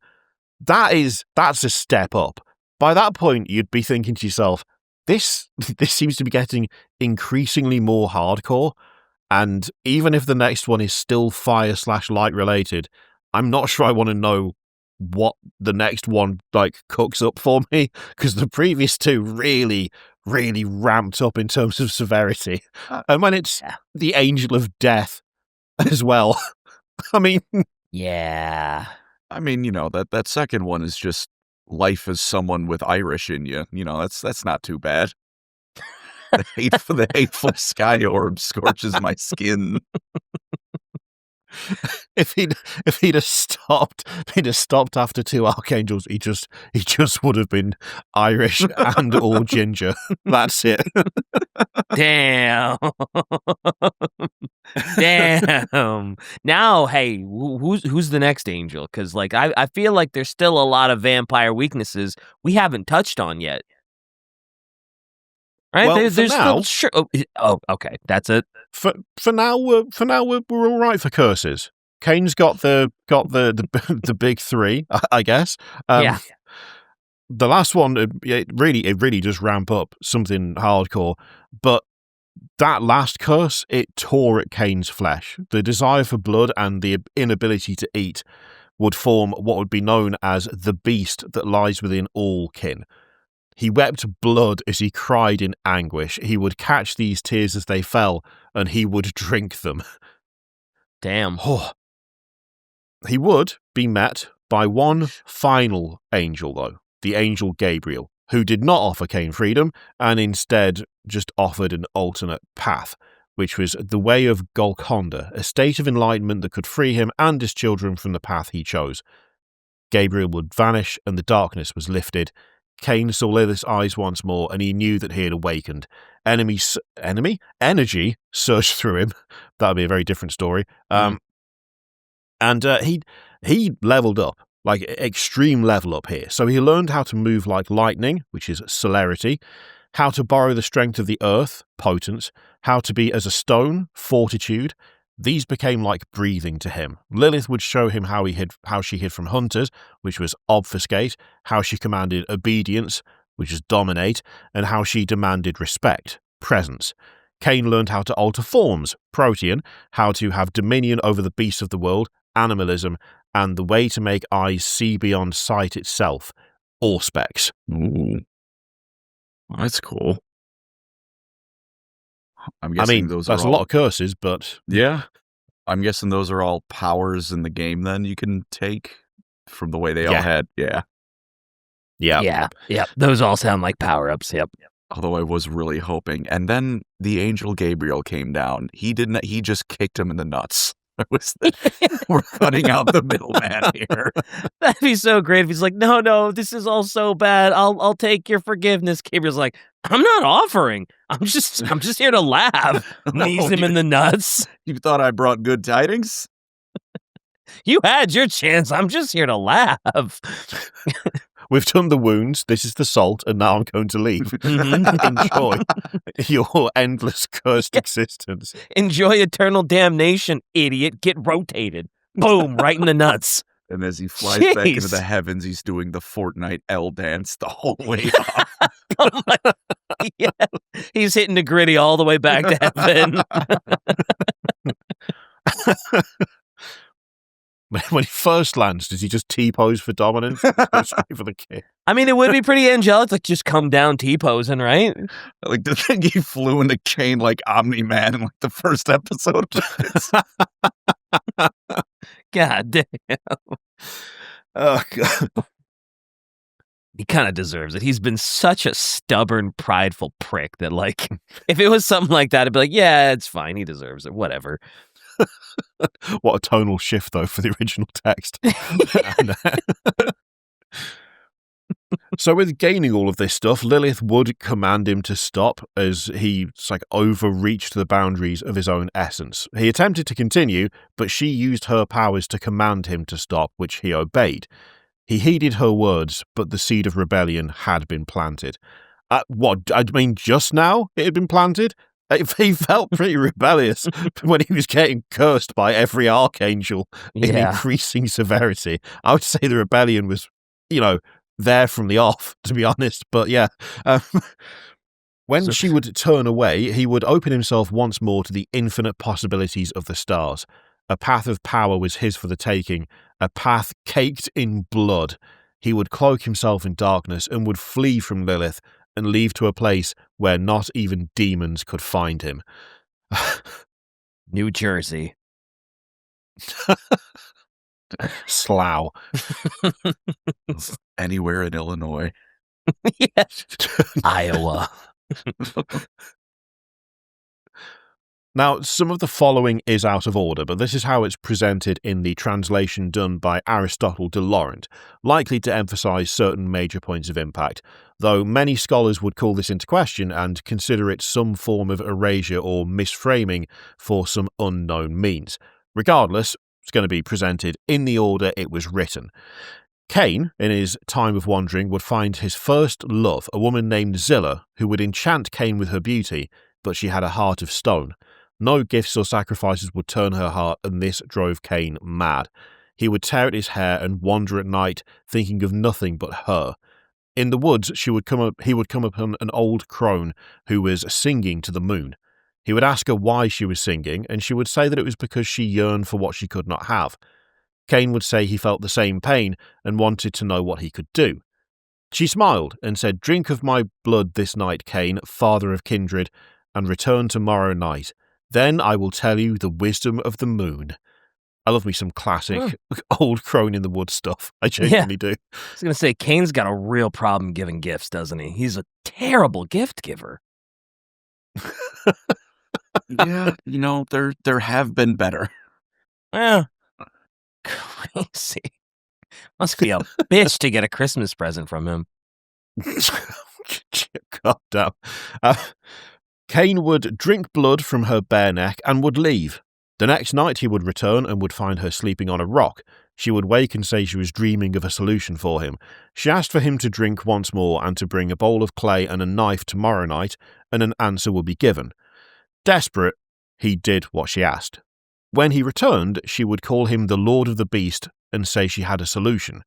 That's a step up. By that point, you'd be thinking to yourself, this seems to be getting increasingly more hardcore. And even if the next one is still fire/light related, I'm not sure I want to know what the next one like cooks up for me, because the previous two really ramped up in terms of severity. And when it's the angel of death as well, I mean, yeah. I mean, that second one is just life as someone with Irish in you. That's not too bad. The hateful sky orb scorches my skin. if he'd have stopped after two archangels, he just would have been Irish and all ginger. That's it. Damn. Damn. Now, hey, who's the next angel? Because like I feel like there's still a lot of vampire weaknesses we haven't touched on yet. Right? Well, there's now, still oh, okay, that's it. For now, we're all right for curses. Caine's got the big three, I guess. Yeah. The last one, it really does ramp up something hardcore. But that last curse, it tore at Caine's flesh. The desire for blood and the inability to eat would form what would be known as the beast that lies within all kin. He wept blood as he cried in anguish. He would catch these tears as they fell, and he would drink them. Damn. He would be met by one final angel, though, the angel Gabriel, who did not offer Caine freedom, and instead just offered an alternate path, which was the way of Golconda, a state of enlightenment that could free him and his children from the path he chose. Gabriel would vanish, and the darkness was lifted. Caine saw Lilith's eyes once more, and he knew that he had awakened. Energy surged through him. That would be a very different story. And he leveled up, like extreme level up here. So he learned how to move like lightning, which is celerity, how to borrow the strength of the earth, potence, how to be as a stone, fortitude. These became like breathing to him. Lilith would show him how she hid from hunters, which was obfuscate, how she commanded obedience, which is dominate, and how she demanded respect, presence. Caine learned how to alter forms, protean, how to have dominion over the beasts of the world, animalism, and the way to make eyes see beyond sight itself, auspex. Ooh. Well, that's cool. I'm guessing those that's are a lot of curses, but... Yeah. I'm guessing those are all powers in the game then you can take from the way they all had. Yeah. Yeah. Those all sound like power-ups, yep. Although I was really hoping. And then the angel Gabriel came down. He just kicked him in the nuts. We're cutting out the middleman here. That'd be so great if he's like, no, this is all so bad. I'll take your forgiveness. Gabriel's like, I'm not offering. I'm just here to laugh. Knees him in the nuts. You thought I brought good tidings? You had your chance. I'm just here to laugh. We've done the wounds. This is the salt, and now I'm going to leave. Enjoy your endless cursed existence. Enjoy eternal damnation, idiot. Get rotated. Boom, right in the nuts. And as he flies back into the heavens, he's doing the Fortnite L dance the whole way off. Yeah. He's hitting the gritty all the way back to heaven. When he first lands, does he just T-pose for dominance? Go straight for the kick. I mean, it would be pretty angelic, like just come down T-posing, right? Like the thing he flew into Caine like Omni-Man in like the first episode. God damn. Oh, God. He kind of deserves it. He's been such a stubborn, prideful prick that, like, if it was something like that, I'd be like, yeah, it's fine. He deserves it. Whatever. What a tonal shift, though, for the original text. So with gaining all of this stuff, Lilith would command him to stop as he overreached the boundaries of his own essence. He attempted to continue, but she used her powers to command him to stop, which he obeyed. He heeded her words, but the seed of rebellion had been planted. Just now it had been planted? He felt pretty rebellious when he was getting cursed by every archangel in increasing severity. I would say the rebellion was, there from the off, to be honest. But yeah, when she would turn away, he would open himself once more to the infinite possibilities of the stars. A path of power was his for the taking, a path caked in blood. He would cloak himself in darkness and would flee from Lilith and leave to a place where not even demons could find him. New Jersey. Slough. Anywhere in Illinois. Iowa. Now, some of the following is out of order, but this is how it's presented in the translation done by Aristotle de Laurent, likely to emphasize certain major points of impact, though many scholars would call this into question and consider it some form of erasure or misframing for some unknown means. Regardless, it's going to be presented in the order it was written. Caine, in his time of wandering, would find his first love, a woman named Zilla, who would enchant Caine with her beauty, but she had a heart of stone. No gifts or sacrifices would turn her heart, and this drove Caine mad. He would tear at his hair and wander at night, thinking of nothing but her. In the woods, he would come upon an old crone who was singing to the moon. He would ask her why she was singing, and she would say that it was because she yearned for what she could not have. Caine would say he felt the same pain and wanted to know what he could do. She smiled and said, "Drink of my blood this night, Caine, father of kindred, and return tomorrow night. Then I will tell you the wisdom of the moon." I love me some classic old crone in the wood stuff. I genuinely do. I was going to say, Caine's got a real problem giving gifts, doesn't he? He's a terrible gift giver. Yeah, there have been better. Yeah. Crazy. Must be a bitch to get a Christmas present from him. God damn. Caine would drink blood from her bare neck and would leave. The next night he would return and would find her sleeping on a rock. She would wake and say she was dreaming of a solution for him. She asked for him to drink once more and to bring a bowl of clay and a knife tomorrow night, and an answer would be given. Desperate, he did what she asked. When he returned, she would call him the Lord of the Beast and say she had a solution.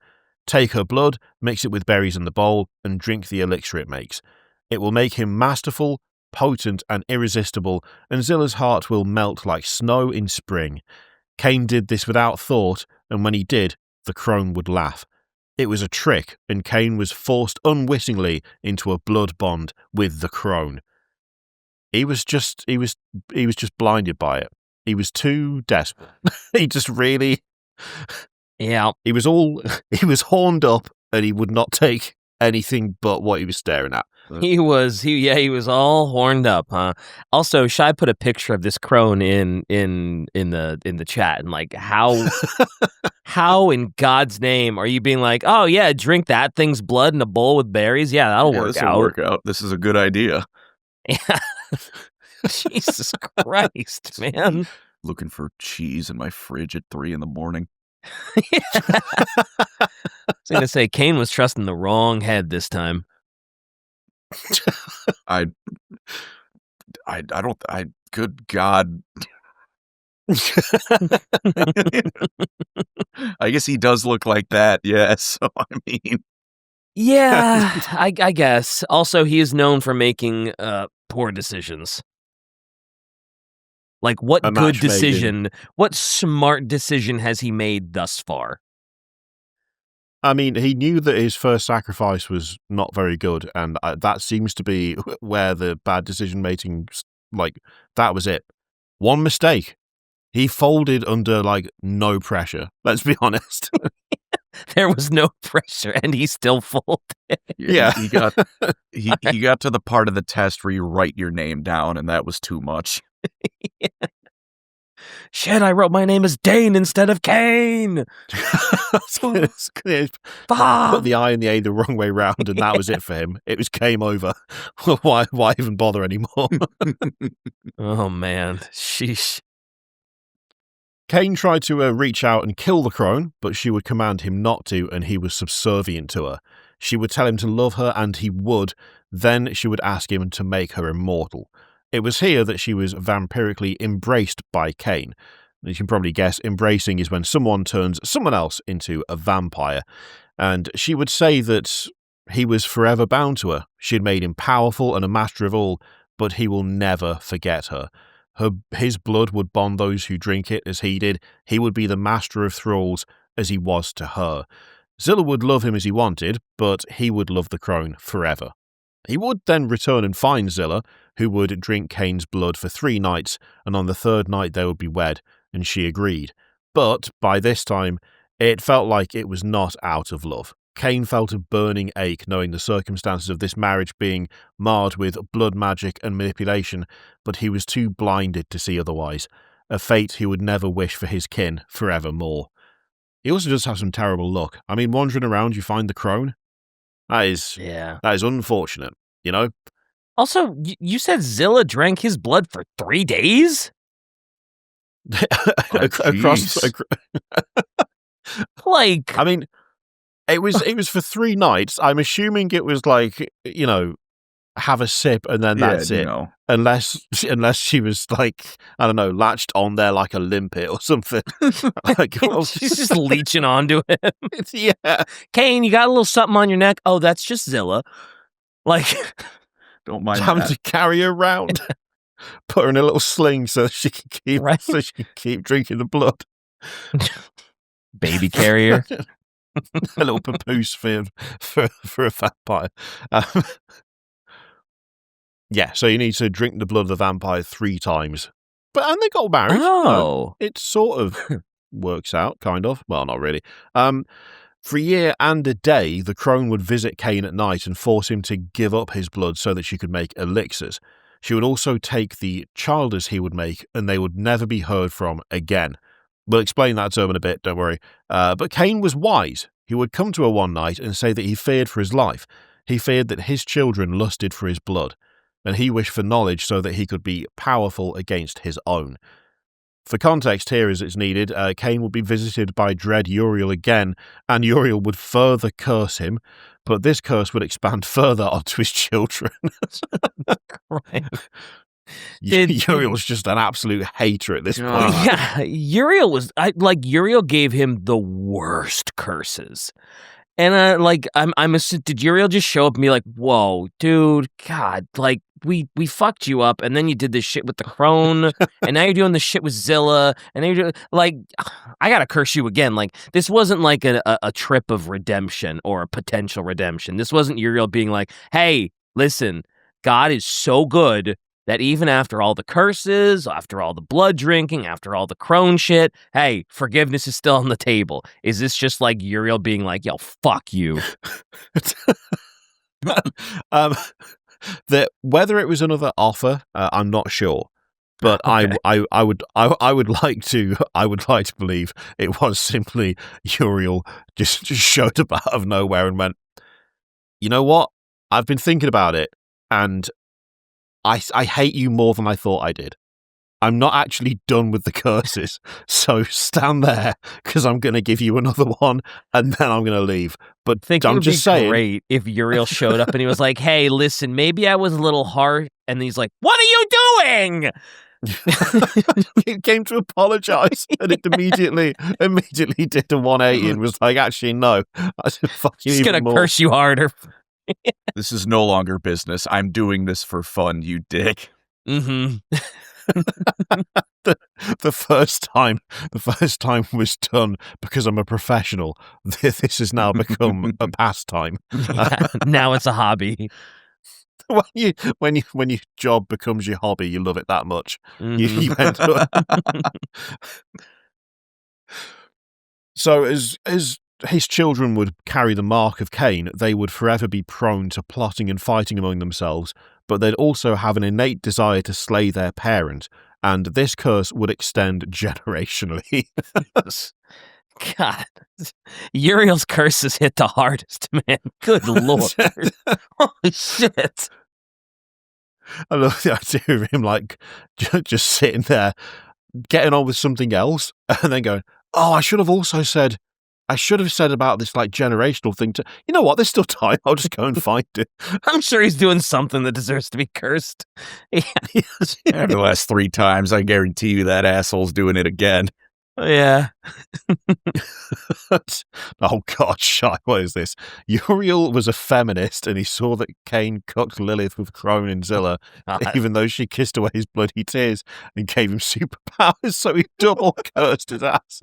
Take her blood, mix it with berries in the bowl, and drink the elixir it makes. It will make him masterful, potent, and irresistible, and Zilla's heart will melt like snow in spring. Caine did this without thought, and when he did, the crone would laugh. It was a trick, and Caine was forced unwittingly into a blood bond with the crone. He was just blinded by it. He was too desperate. He just really... Yeah. He was horned up, and he would not take anything but what he was staring at. He was all horned up, huh? Also, Shai put a picture of this crone in the chat, and like how in God's name are you being like, oh yeah, drink that thing's blood in a bowl with berries? Yeah, that'll work out. This is a good idea. Yeah. Jesus Christ, man. Looking for cheese in my fridge at 3 a.m. I was gonna say Caine was trusting the wrong head this time. Good God. I guess he does look like that, yes. So, I mean. Yeah, I guess. Also, he is known for making poor decisions. Like, what good decision, what smart decision has he made thus far? I mean, he knew that his first sacrifice was not very good, and that seems to be where the bad decision-making, like, that was it. One mistake. He folded under, like, no pressure. Let's be honest. There was no pressure, and he still folded. Yeah. He got to the part of the test where you write your name down, and that was too much. Yeah. Shit, I wrote my name as Dane instead of Caine. Put the I and the A the wrong way round, and that was it for him. It was game over. Why even bother anymore? Oh, man. Sheesh. Caine tried to reach out and kill the crone, but she would command him not to, and he was subservient to her. She would tell him to love her, and he would. Then she would ask him to make her immortal. It was here that she was vampirically embraced by Caine. You can probably guess, embracing is when someone turns someone else into a vampire. And she would say that he was forever bound to her. She had made him powerful and a master of all, but he will never forget her. His blood would bond those who drink it as he did. He would be the master of thralls as he was to her. Zilla would love him as he wanted, but he would love the crone forever. He would then return and find Zilla, who would drink Caine's blood for 3 nights, and on the 3rd night they would be wed, and she agreed. But by this time, it felt like it was not out of love. Caine felt a burning ache knowing the circumstances of this marriage being marred with blood magic and manipulation, but he was too blinded to see otherwise, a fate he would never wish for his kin forevermore. He also does have some terrible luck. I mean, wandering around, you find the crone. That is unfortunate, you know? Also, you said Zilla drank his blood for 3 days? Across, like, I mean, it was for 3 nights. I'm assuming it was like, you know, have a sip and then that's it. know. Unless she was like, I don't know, latched on there like a limpet or something. Like, she's just leeching onto him. Yeah. Caine, you got a little something on your neck? Oh, that's just Zilla. Like, don't mind having to carry her around. Put her in a little sling so she can keep drinking the blood. Baby carrier. A little papoose for a vampire. Yeah, so you need to drink the blood of the vampire 3 times. And they got married. Oh. It sort of works out, kind of. Well, not really. For a year and a day, the crone would visit Caine at night and force him to give up his blood so that she could make elixirs. She would also take the childers he would make, and they would never be heard from again. We'll explain that term in a bit, don't worry. But Caine was wise. He would come to her one night and say that he feared for his life. He feared that his children lusted for his blood, and he wished for knowledge so that he could be powerful against his own. For context here as it's needed, Caine would be visited by dread Uriel again, and Uriel would further curse him, but this curse would expand further onto his children. Right. Uriel's just an absolute hater at this point. Yeah, Uriel gave him the worst curses. And did Uriel just show up and be like, whoa, dude, God, like, we fucked you up, and then you did this shit with the crone, and now you're doing this shit with Zilla, and now you're doing, like, I gotta curse you again. Like, this wasn't like a trip of redemption or a potential redemption. This wasn't Uriel being like, hey, listen, God is so good that even after all the curses, after all the blood drinking, after all the crone shit, hey, forgiveness is still on the table. Is this just like Uriel being like, yo, fuck you? That whether it was another offer, I'm not sure. But okay. I would like to believe it was simply Uriel just showed up out of nowhere and went, you know what? I've been thinking about it, and I hate you more than I thought I did. I'm not actually done with the curses, so stand there, because I'm going to give you another one, and then I'm going to leave. But I'm just saying, great if Uriel showed up and he was like, hey, listen, maybe I was a little harsh, and he's like, what are you doing? It came to apologize, and it immediately did a 180 and was like, actually, no. I said, fuck you. He's going to curse you harder. This is no longer business. I'm doing this for fun, you dick. Mm-hmm. the first time was done because I'm a professional. This has now become a pastime. Now it's a hobby. When your job becomes your hobby, you love it that much. Mm-hmm. You end up. So as his children would carry the mark of Caine, they would forever be prone to plotting and fighting among themselves, but they'd also have an innate desire to slay their parent, and this curse would extend generationally. God, Uriel's curses hit the hardest, man. Good lord. Holy shit. I love the idea of him, like, just sitting there, getting on with something else, and then going, oh, I should have said about this, like, generational thing to, you know what, there's still time, I'll just go and find it. I'm sure he's doing something that deserves to be cursed. Yeah. After the last 3 times, I guarantee you that asshole's doing it again. Yeah. Oh God, Shy, what is this? Uriel was a feminist, and he saw that Caine cooked Lilith with crone and Zilla, even though she kissed away his bloody tears and gave him superpowers, so he double cursed his ass.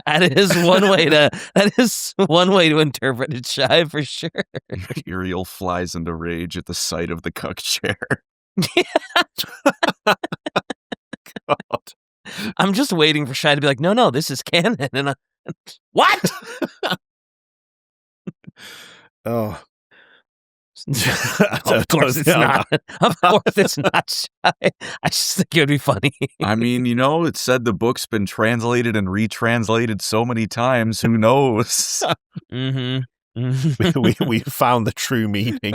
That is one way to interpret it, Shy, for sure. Uriel flies into rage at the sight of the cuck chair. God. I'm just waiting for Shy to be like, no, this is canon. And What? Oh. Of course it's not. Of course it's not shy. I just think it would be funny. I mean, it said the book's been translated and retranslated so many times. Who knows? Mm-hmm. we found the true meaning.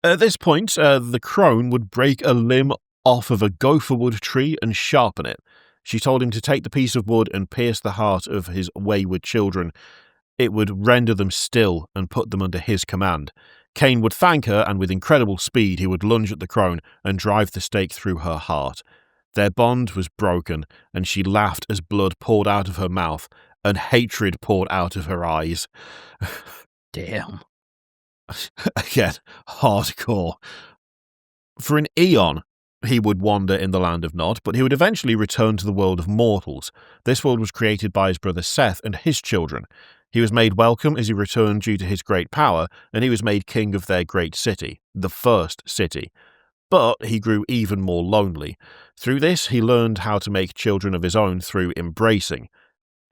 At this point, the crone would break a limb off of a gopherwood tree and sharpen it. She told him to take the piece of wood and pierce the heart of his wayward children. It would render them still and put them under his command. Caine would thank her, and with incredible speed he would lunge at the crone and drive the stake through her heart. Their bond was broken, and she laughed as blood poured out of her mouth and hatred poured out of her eyes. Damn. Again, hardcore. For an eon, he would wander in the land of Nod, but he would eventually return to the world of mortals. This world was created by his brother Seth and his children. He was made welcome as he returned due to his great power, and he was made king of their great city, the first city. But he grew even more lonely. Through this, he learned how to make children of his own through embracing.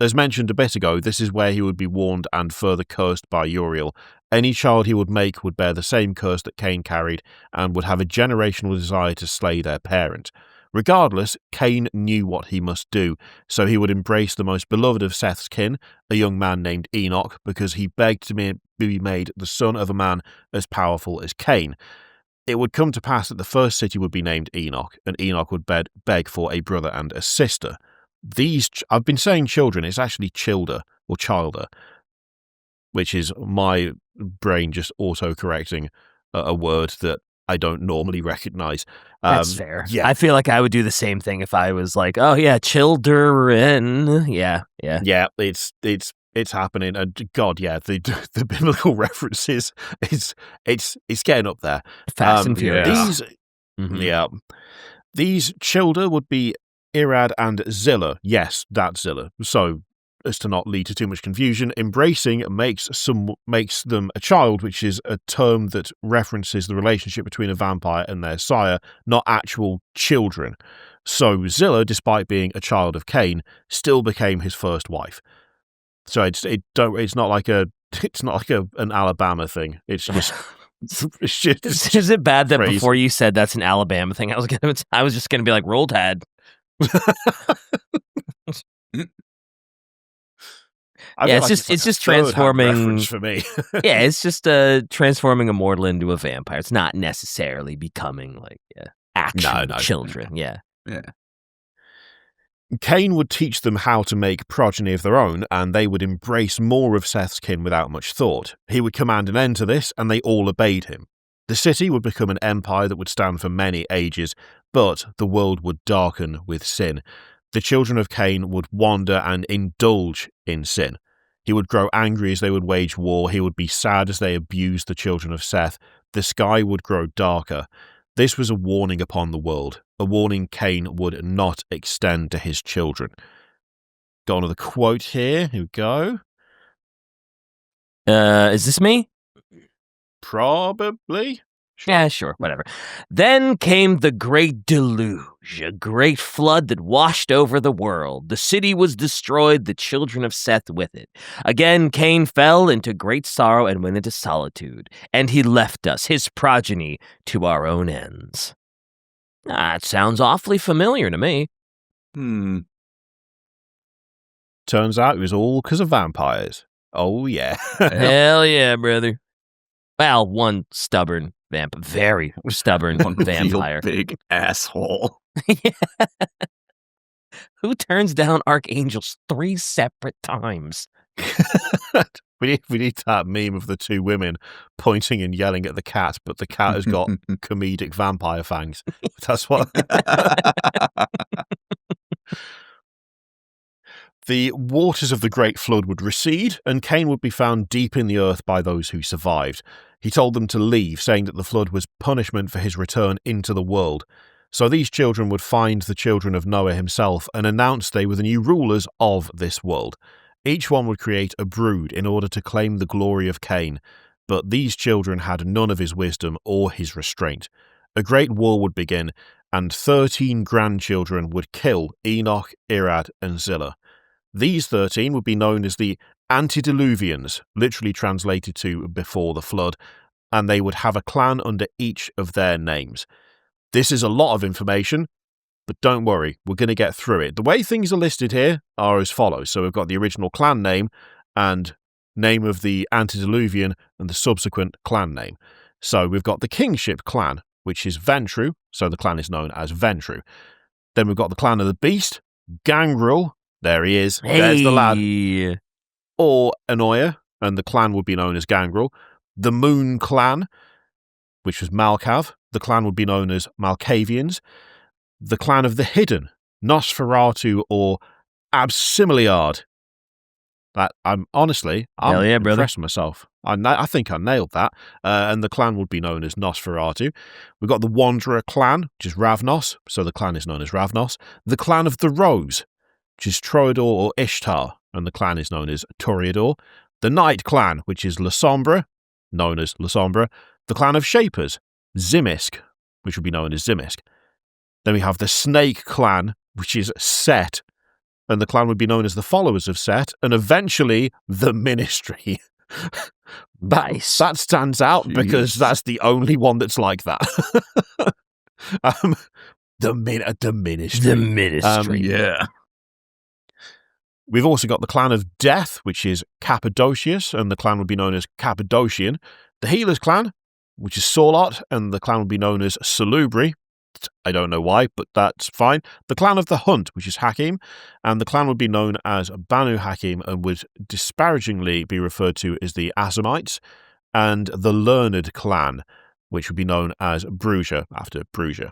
As mentioned a bit ago, this is where he would be warned and further cursed by Uriel. Any child he would make would bear the same curse that Caine carried and would have a generational desire to slay their parent. Regardless, Caine knew what he must do, so he would embrace the most beloved of Seth's kin, a young man named Enoch, because he begged to be made the son of a man as powerful as Caine. It would come to pass that the first city would be named Enoch, and Enoch would beg for a brother and a sister. I've been saying children, it's actually childer or childer, which is my brain just auto-correcting a word that I don't normally recognize. That's fair. Yeah. I feel like I would do the same thing if I was like, oh yeah, children. Yeah. Yeah, it's happening. And God, yeah, the biblical references, it's getting up there. Fast and Furious. These childer would be Irad and Zilla. Yes, that's Zilla. So, as to not lead to too much confusion, embracing makes them a child, which is a term that references the relationship between a vampire and their sire, not actual children. So Zilla, despite being a child of Caine, still became his first wife. So it's not like an Alabama thing. It's just Is it bad that crazy. Before you said that's an Alabama thing, I was just gonna be like, roll Tide. It's just transforming for me. Yeah, it's just transforming a mortal into a vampire. It's not necessarily becoming like actual children. Yeah. Caine would teach them how to make progeny of their own, and they would embrace more of Seth's kin without much thought. He would command an end to this, and they all obeyed him. The city would become an empire that would stand for many ages, but the world would darken with sin. The children of Caine would wander and indulge in sin. He would grow angry as they would wage war. He would be sad as they abused the children of Seth. The sky would grow darker. This was a warning upon the world, a warning Caine would not extend to his children. Got another quote here. Here we go. Is this me? Probably. Yeah, sure, whatever. Then came the great deluge, a great flood that washed over the world. The city was destroyed, the children of Seth with it. Again, Caine fell into great sorrow and went into solitude, and he left us, his progeny, to our own ends. It sounds awfully familiar to me. Turns out it was all because of vampires. Oh, yeah. Hell yeah, brother. Well, one stubborn very stubborn vampire. Real big asshole. Who turns down archangels 3 separate times? We need that meme of the two women pointing and yelling at the cat, but the cat has got comedic vampire fangs. That's what... The waters of the Great Flood would recede, and Caine would be found deep in the earth by those who survived. He told them to leave, saying that the flood was punishment for his return into the world. So these children would find the children of Noah himself and announce they were the new rulers of this world. Each one would create a brood in order to claim the glory of Caine, but these children had none of his wisdom or his restraint. A great war would begin, and 13 grandchildren would kill Enoch, Irad, and Zillah. These 13 would be known as the Antediluvians, literally translated to before the flood, and they would have a clan under each of their names. This is a lot of information, but don't worry, we're going to get through it. The way things are listed here are as follows. So we've got the original clan name and name of the Antediluvian and the subsequent clan name. So we've got the kingship clan, which is Ventru, so the clan is known as Ventru. Then we've got the clan of the beast, Gangrel. There he is. Hey. There's the lad. Or Anoia, and the clan would be known as Gangrel. The Moon clan, which was Malkav. The clan would be known as Malkavians. The clan of the Hidden, Nosferatu or Absimiliard. That I'm impressed with myself. I think I nailed that. And the clan would be known as Nosferatu. We've got the Wanderer clan, which is Ravnos, so the clan is known as Ravnos. The clan of the Rose, which is Troiador or Ishtar, and the clan is known as Toreador. The Night clan, which is La Sombra, known as La Sombra. The clan of Shapers, Zimisk, which would be known as Zimisk. Then we have the Snake clan, which is Set, and the clan would be known as the Followers of Set, and eventually the Ministry. Nice. That stands out because that's the only one that's like that. The Ministry. The Ministry. Yeah. We've also got the clan of Death, which is Cappadocius, and the clan would be known as Cappadocian. The Healers clan, which is Sorlot, and the clan would be known as Salubri. I don't know why, but that's fine. The clan of the Hunt, which is Hakim, and the clan would be known as Banu Hakim and would disparagingly be referred to as the Asamites, and the Learned clan, which would be known as Bruja, after Bruja.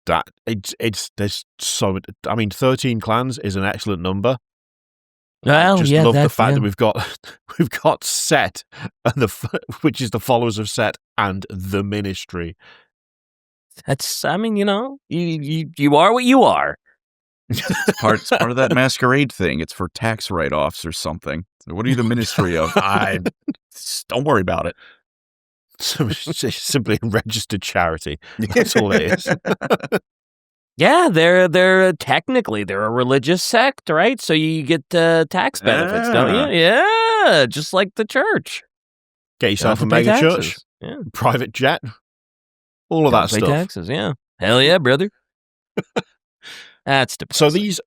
There's so, 13 clans is an excellent number. Well, I just yeah, love the fact that we've got Set, and which is the Followers of Set, and the Ministry. That's, you are what you are. It's part of that Masquerade thing. It's for tax write-offs or something. What are you the ministry of? Don't worry about it. So it's simply a registered charity. That's all it is. Yeah, they're technically a religious sect, right? So you get tax benefits, don't you? Yeah, just like the church. Get yourself a mega church, private jet, all of that pay stuff. Taxes, yeah. Hell yeah, brother. That's depressing. So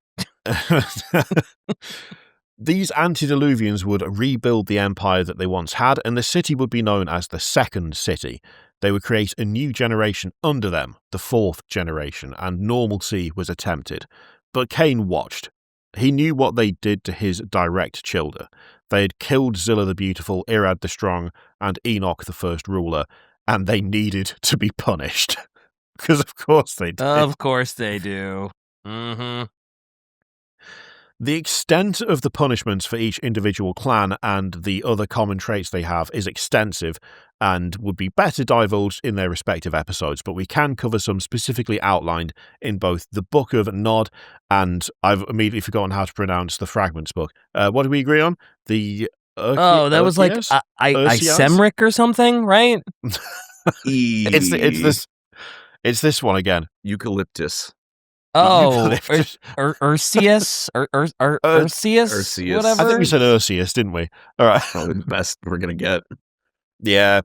these Antediluvians would rebuild the empire that they once had, and the city would be known as the Second City. They would create a new generation under them, the fourth generation, and normalcy was attempted. But Caine watched. He knew what they did to his direct children. They had killed Zillah the Beautiful, Irad the Strong, and Enoch the First Ruler, and they needed to be punished. Because of course they did. Of course they do. Mm-hmm. The extent of the punishments for each individual clan and the other common traits they have is extensive and would be better divulged in their respective episodes, but we can cover some specifically outlined in both the Book of Nod and I've immediately forgotten how to pronounce the Fragments book. What did we agree on? That was like Isemric or something, right? It's this one again. Eucalyptus. Oh, Ursius, Ursius, whatever. I think we said Ursius, didn't we? All right, probably the best we're gonna get. Yeah.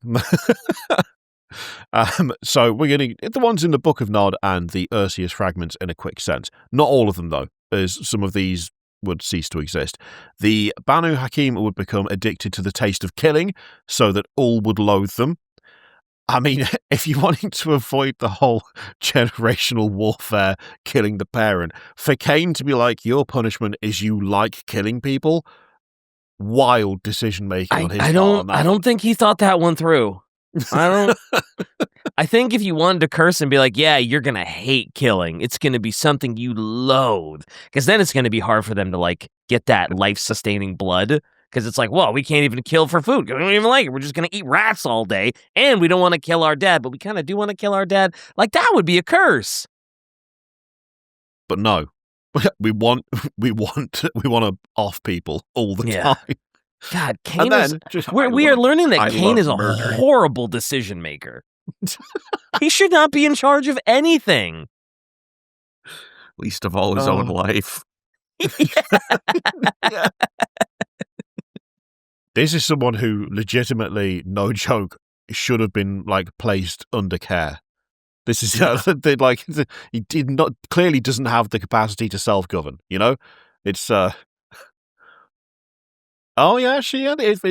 So we're gonna get the ones in the Book of Nod and the Ursius fragments in a quick sense. Not all of them though, as some of these would cease to exist. The Banu Hakim would become addicted to the taste of killing, so that all would loathe them. I mean, if you're wanting to avoid the whole generational warfare, killing the parent, for Caine to be like, your punishment is you like killing people, wild decision making on his part. I don't think he thought that one through. I think if you wanted to curse and be like, yeah, you're going to hate killing, it's going to be something you loathe, because then it's going to be hard for them to like get that life-sustaining blood. Because it's like, well, we can't even kill for food. We don't even like it. We're just going to eat rats all day. And we don't want to kill our dad, but we kind of do want to kill our dad. Like, that would be a curse. But no, we want to off people all the time. God, Caine is... We are learning that Caine is a horrible decision maker. He should not be in charge of anything. Least of all his own life. Yeah. This is someone who legitimately, no joke, should have been placed under care. This is he did not clearly doesn't have the capacity to self-govern. It's oh yeah, it's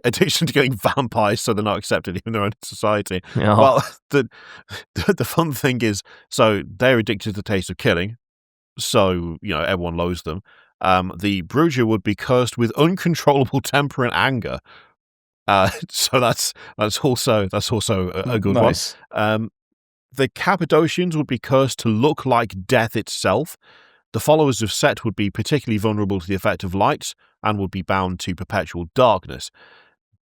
addiction to getting vampires, so they're not accepted in their own society. Oh. Well, the fun thing is, so they're addicted to the taste of killing. So everyone loathes them. The Bruja would be cursed with uncontrollable temper and anger. So that's also a good nice. one. The Cappadocians would be cursed to look like death itself. The followers of Set would be particularly vulnerable to the effect of light and would be bound to perpetual darkness.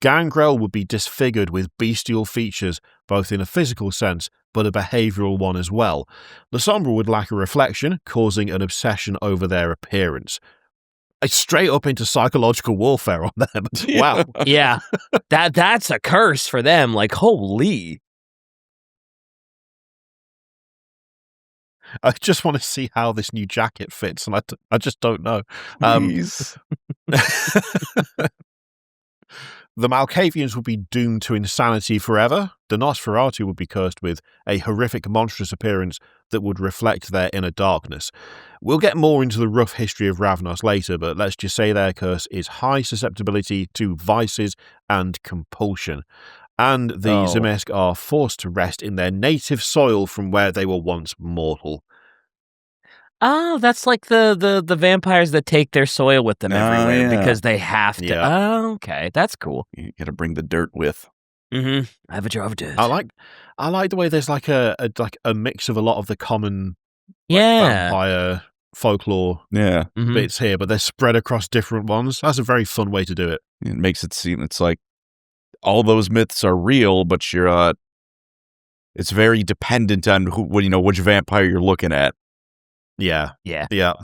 Gangrel would be disfigured with bestial features, both in a physical sense, but a behavioural one as well. The Sombra would lack a reflection, causing an obsession over their appearance. Straight up into psychological warfare on them. Wow. Yeah. That's a curse for them. Holy. I just want to see how this new jacket fits, and I just don't know. Please. The Malkavians would be doomed to insanity forever. The Nosferatu would be cursed with a horrific, monstrous appearance that would reflect their inner darkness. We'll get more into the rough history of Ravnos later, but let's just say their curse is high susceptibility to vices and compulsion. And the Zemesk are forced to rest in their native soil from where they were once mortal. Oh, that's like the vampires that take their soil with them everywhere because they have to. Yeah. Oh, okay. That's cool. You gotta bring the dirt with. Mm-hmm. I have a jar of dirt. I like the way there's a mix of a lot of the common vampire folklore bits here, but they're spread across different ones. That's a very fun way to do it. It makes it seem it's like all those myths are real, but it's very dependent on which vampire you're looking at. Yeah. Yeah.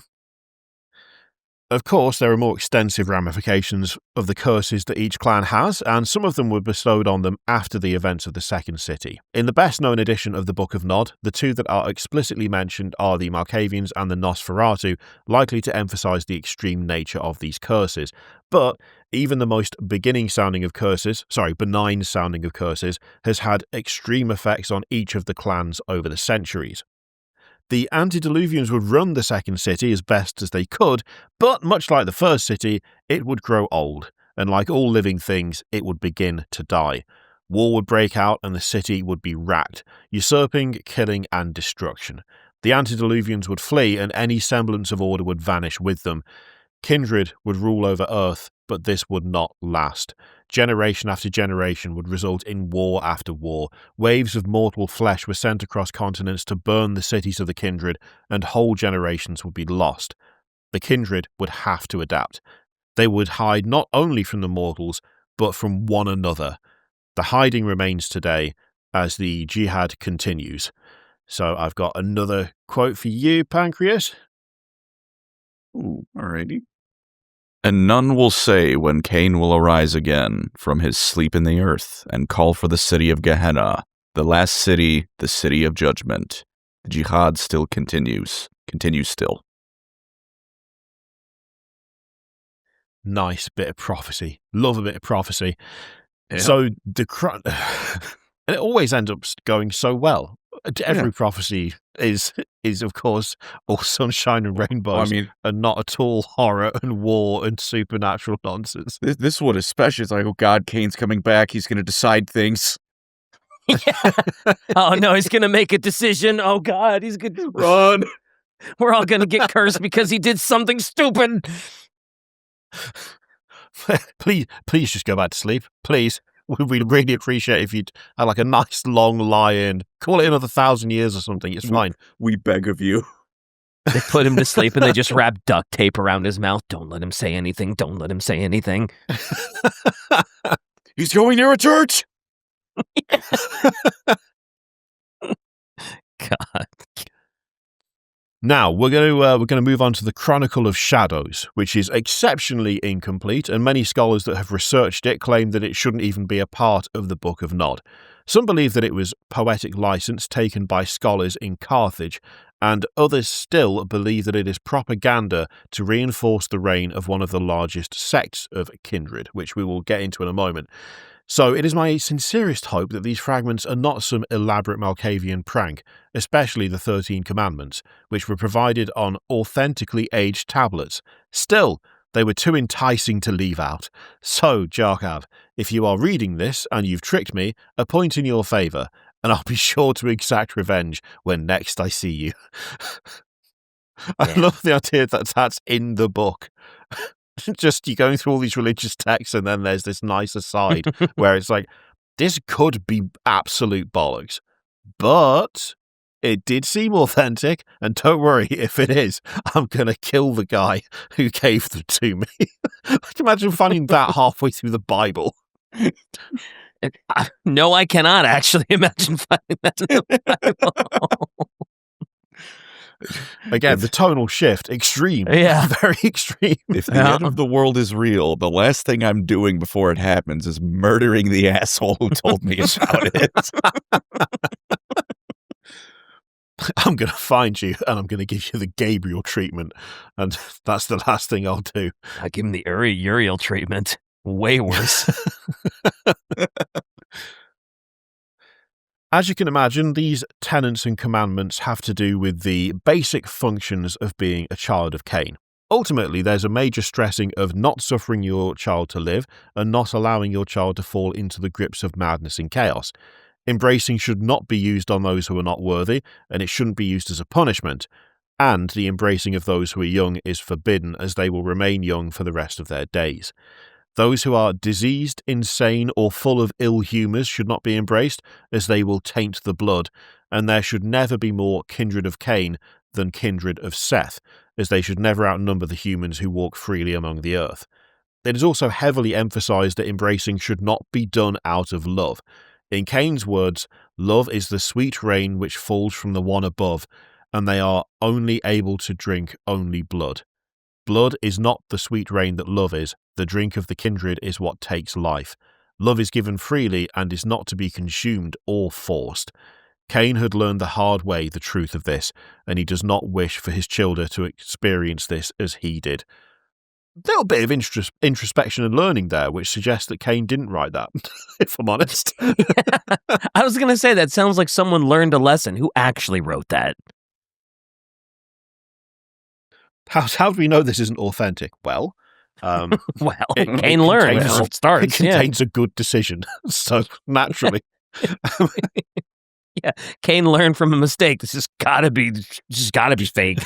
Of course, there are more extensive ramifications of the curses that each clan has, and some of them were bestowed on them after the events of the Second City. In the best-known edition of the Book of Nod, the two that are explicitly mentioned are the Malkavians and the Nosferatu, likely to emphasize the extreme nature of these curses. But even the most benign sounding of curses, has had extreme effects on each of the clans over the centuries. The Antediluvians would run the Second City as best as they could, but much like the First City, it would grow old, and like all living things, it would begin to die. War would break out and the city would be racked, usurping, killing, and destruction. The Antediluvians would flee, and any semblance of order would vanish with them. Kindred would rule over Earth, but this would not last. Generation after generation would result in war after war. Waves of mortal flesh were sent across continents to burn the cities of the Kindred, and whole generations would be lost. The Kindred would have to adapt. They would hide not only from the mortals, but from one another. The hiding remains today as the jihad continues. So I've got another quote for you, Pancreas. Ooh, alrighty. And none will say when Caine will arise again from his sleep in the earth and call for the city of Gehenna, the last city, the city of judgment. The jihad still continues still. Nice bit of prophecy. Love a bit of prophecy. Yeah. So and it always ends up going so well. Every prophecy is of course all sunshine and rainbows, and not at all horror and war and supernatural nonsense. This one especially is like, oh God, Caine's coming back. He's going to decide things. Yeah. Oh no, he's going to make a decision. Oh God, he's going to run. We're all going to get cursed because he did something stupid. Please just go back to sleep. Please. We'd really appreciate if you'd have a nice long lie-in. Call it another 1,000 years or something. It's fine. We beg of you. They put him to sleep and they just wrap duct tape around his mouth. Don't let him say anything. Don't let him say anything. He's going near a church. God. Now, we're going to move on to the Chronicle of Shadows, which is exceptionally incomplete, and many scholars that have researched it claim that it shouldn't even be a part of the Book of Nod. Some believe that it was poetic license taken by scholars in Carthage, and others still believe that it is propaganda to reinforce the reign of one of the largest sects of Kindred, which we will get into in a moment. So it is my sincerest hope that these fragments are not some elaborate Malkavian prank, especially the 13 Commandments, which were provided on authentically aged tablets. Still, they were too enticing to leave out. So, Jarkav, if you are reading this and you've tricked me, a point in your favour, and I'll be sure to exact revenge when next I see you. I love the idea that that's in the book. Just you're going through all these religious texts and then there's this nice aside where it's like, this could be absolute bollocks, but it did seem authentic, and don't worry, if it is, I'm going to kill the guy who gave them to me. I can imagine finding that halfway through the Bible. No, I cannot actually imagine finding that in the Bible. Again, the tonal shift, extreme. Yeah. Very extreme. If the end of the world is real, the last thing I'm doing before it happens is murdering the asshole who told me about it. I'm going to find you and I'm going to give you the Gabriel treatment. And that's the last thing I'll do. I give him the Uriel treatment. Way worse. As you can imagine, these tenets and commandments have to do with the basic functions of being a child of Caine. Ultimately, there's a major stressing of not suffering your child to live and not allowing your child to fall into the grips of madness and chaos. Embracing should not be used on those who are not worthy, and it shouldn't be used as a punishment. And the embracing of those who are young is forbidden, as they will remain young for the rest of their days. Those who are diseased, insane, or full of ill humours should not be embraced, as they will taint the blood, and there should never be more kindred of Caine than kindred of Seth, as they should never outnumber the humans who walk freely among the earth. It is also heavily emphasised that embracing should not be done out of love. In Caine's words, love is the sweet rain which falls from the one above, and they are only able to drink only blood. Blood is not the sweet rain that love is. The drink of the kindred is what takes life. Love is given freely and is not to be consumed or forced. Caine had learned the hard way the truth of this, and he does not wish for his children to experience this as he did. A little bit of introspection and learning there, which suggests that Caine didn't write that, if I'm honest. I was going to say, that sounds like someone learned a lesson. Who actually wrote that? How do we know this isn't authentic? Well, Caine learned before it starts. It contains a good decision, so naturally. Yeah, Caine learned from a mistake. This has got to be fake.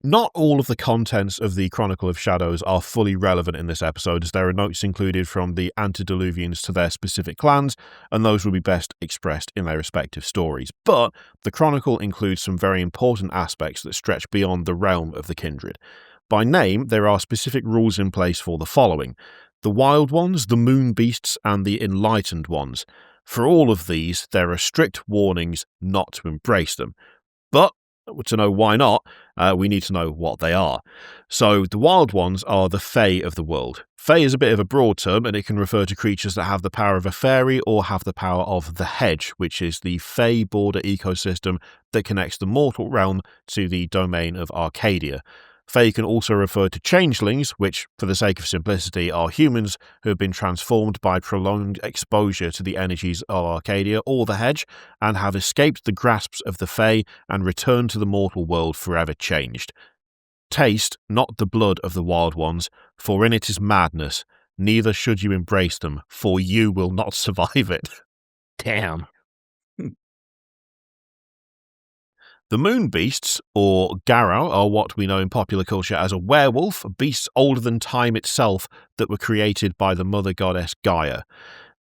Not all of the contents of the Chronicle of Shadows are fully relevant in this episode, as there are notes included from the Antediluvians to their specific clans, and those will be best expressed in their respective stories. But the Chronicle includes some very important aspects that stretch beyond the realm of the Kindred. By name, there are specific rules in place for the following: the Wild Ones, the Moon Beasts, and the Enlightened Ones. For all of these, there are strict warnings not to embrace them. But to know why not, we need to know what they are. So the Wild Ones are the Fae of the world. Fae is a bit of a broad term, and it can refer to creatures that have the power of a fairy or have the power of the Hedge, which is the Fae border ecosystem that connects the mortal realm to the domain of Arcadia. Fae can also refer to changelings, which, for the sake of simplicity, are humans who have been transformed by prolonged exposure to the energies of Arcadia or the Hedge, and have escaped the grasps of the Fae and returned to the mortal world forever changed. Taste not the blood of the Wild Ones, for in it is madness. Neither should you embrace them, for you will not survive it. Damn. The Moon Beasts, or Garou, are what we know in popular culture as a werewolf, beasts older than time itself that were created by the mother goddess Gaia.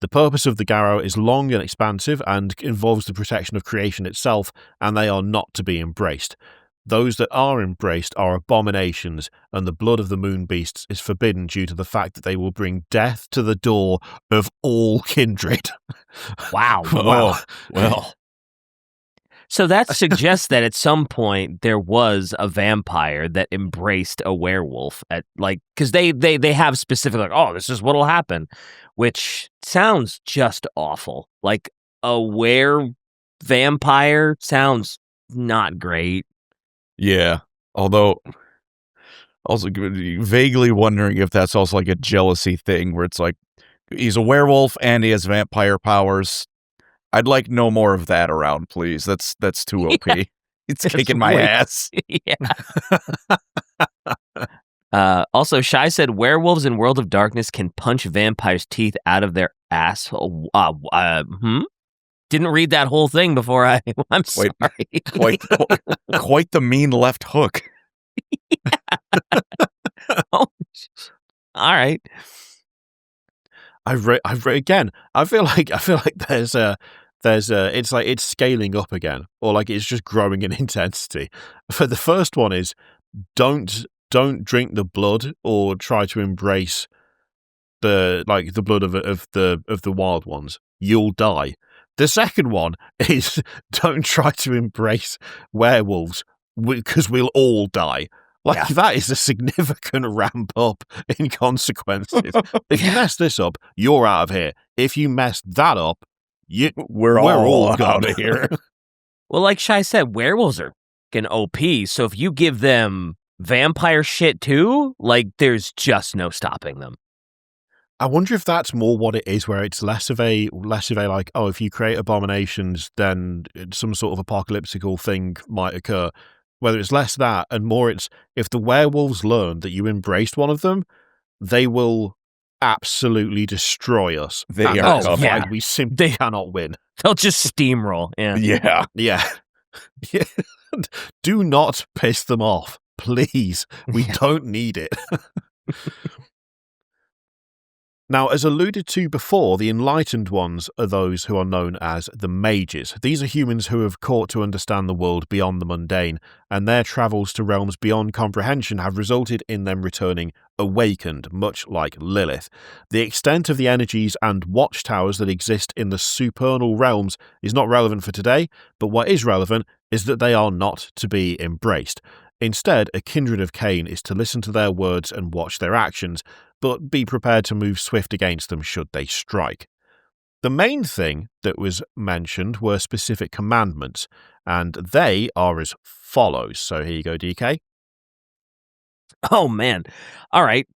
The purpose of the Garou is long and expansive and involves the protection of creation itself, and they are not to be embraced. Those that are embraced are abominations, and the blood of the Moon Beasts is forbidden due to the fact that they will bring death to the door of all kindred. Wow. Wow. Well. So that suggests that at some point there was a vampire that embraced a werewolf because they have specific oh, this is what'll happen, which sounds just awful. Like a vampire sounds not great. Yeah. Although also vaguely wondering if that's also like a jealousy thing where it's like he's a werewolf and he has vampire powers. I'd like no more of that around, please. That's too OP. Yeah, it's kicking my ass. Yeah. Also, Shai said werewolves in World of Darkness can punch vampires' teeth out of their asshole. Didn't read that whole thing before I'm sorry. Quite the mean left hook. Oh, all right. I've read again. I feel like there's it's like it's scaling up again, or like it's just growing in intensity. For the first one is don't drink the blood or try to embrace the blood of the wild ones. You'll die. The second one is don't try to embrace werewolves because we'll all die. That is a significant ramp up in consequences. If you mess this up, you're out of here. If you mess that up, we're all out of here. Well, like Shai said, werewolves are fucking OP, so if you give them vampire shit too, there's just no stopping them. I wonder if that's more what it is, where it's less of a like, oh, if you create abominations, then some sort of apocalyptical thing might occur. Whether it's less that and more it's if the werewolves learn that you embraced one of them, they will absolutely destroy us. They are. We simply cannot win. They'll just steamroll. Yeah. Yeah. Do not piss them off, please. We don't need it. Now, as alluded to before, the enlightened ones are those who are known as the mages. These are humans who have caught to understand the world beyond the mundane, and their travels to realms beyond comprehension have resulted in them returning awakened, much like Lilith. The extent of the energies and watchtowers that exist in the supernal realms is not relevant for today, but what is relevant is that they are not to be embraced. Instead, a kindred of Caine is to listen to their words and watch their actions, but be prepared to move swift against them should they strike. The main thing that was mentioned were specific commandments, and they are as follows. So here you go, DK. Oh, man. All right.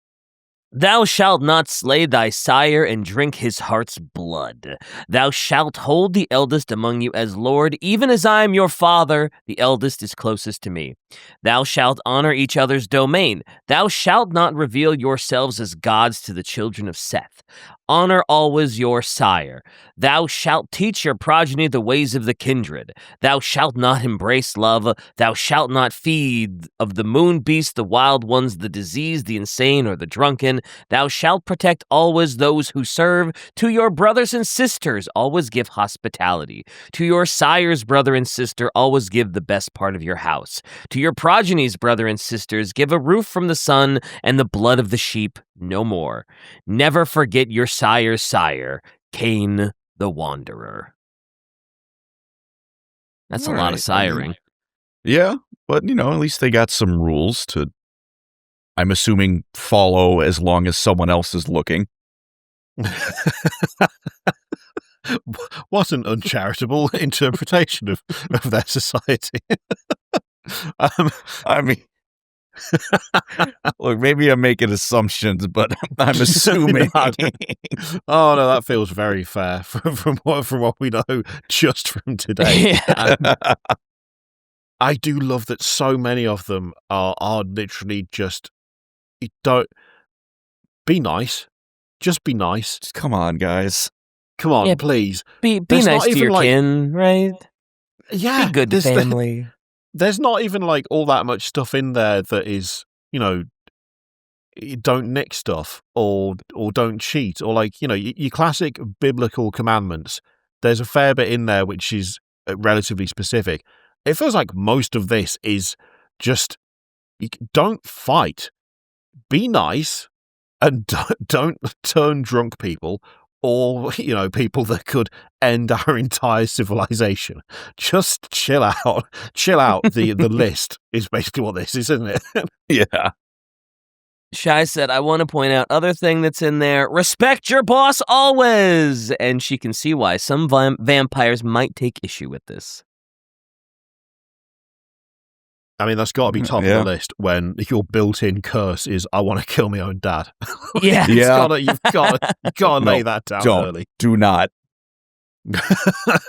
Thou shalt not slay thy sire and drink his heart's blood. Thou shalt hold the eldest among you as Lord, even as I am your father, the eldest is closest to me. Thou shalt honor each other's domain. Thou shalt not reveal yourselves as gods to the children of Seth. Honor always your sire. Thou shalt teach your progeny the ways of the kindred. Thou shalt not embrace love. Thou shalt not feed of the moon beast, the wild ones, the diseased, the insane, or the drunken. Thou shalt protect always those who serve. To your brothers and sisters, always give hospitality. To your sire's brother and sister, always give the best part of your house. To your progeny's brother and sisters, give a roof from the sun and the blood of the sheep, no more. Never forget your sire's sire, Caine the Wanderer. That's a lot of siring. Yeah, but at least they got some rules to, I'm assuming, follow as long as someone else is looking. What an uncharitable interpretation of their society. I mean, look, maybe I'm making assumptions, but I'm assuming. Oh no, that feels very fair from what we know just from today. Yeah. I do love that so many of them are literally just don't be nice. Just be nice. Just come on, guys. Come on, please. Be nice to your kin, right? Yeah, be good to family. There's not even all that much stuff in there that is, don't nick stuff or don't cheat or your classic biblical commandments. There's a fair bit in there which is relatively specific. It feels like most of this is just don't fight, be nice, and don't turn drunk people or, people that could end our entire civilization. Just chill out. Chill out. The list is basically what this is, isn't it? Yeah. Shai said, I want to point out other thing that's in there. Respect your boss always. And she can see why some vampires might take issue with this. I mean, that's got to be top of the list when your built-in curse is, I want to kill my own dad. Yeah. You've got to lay that down early. Do not.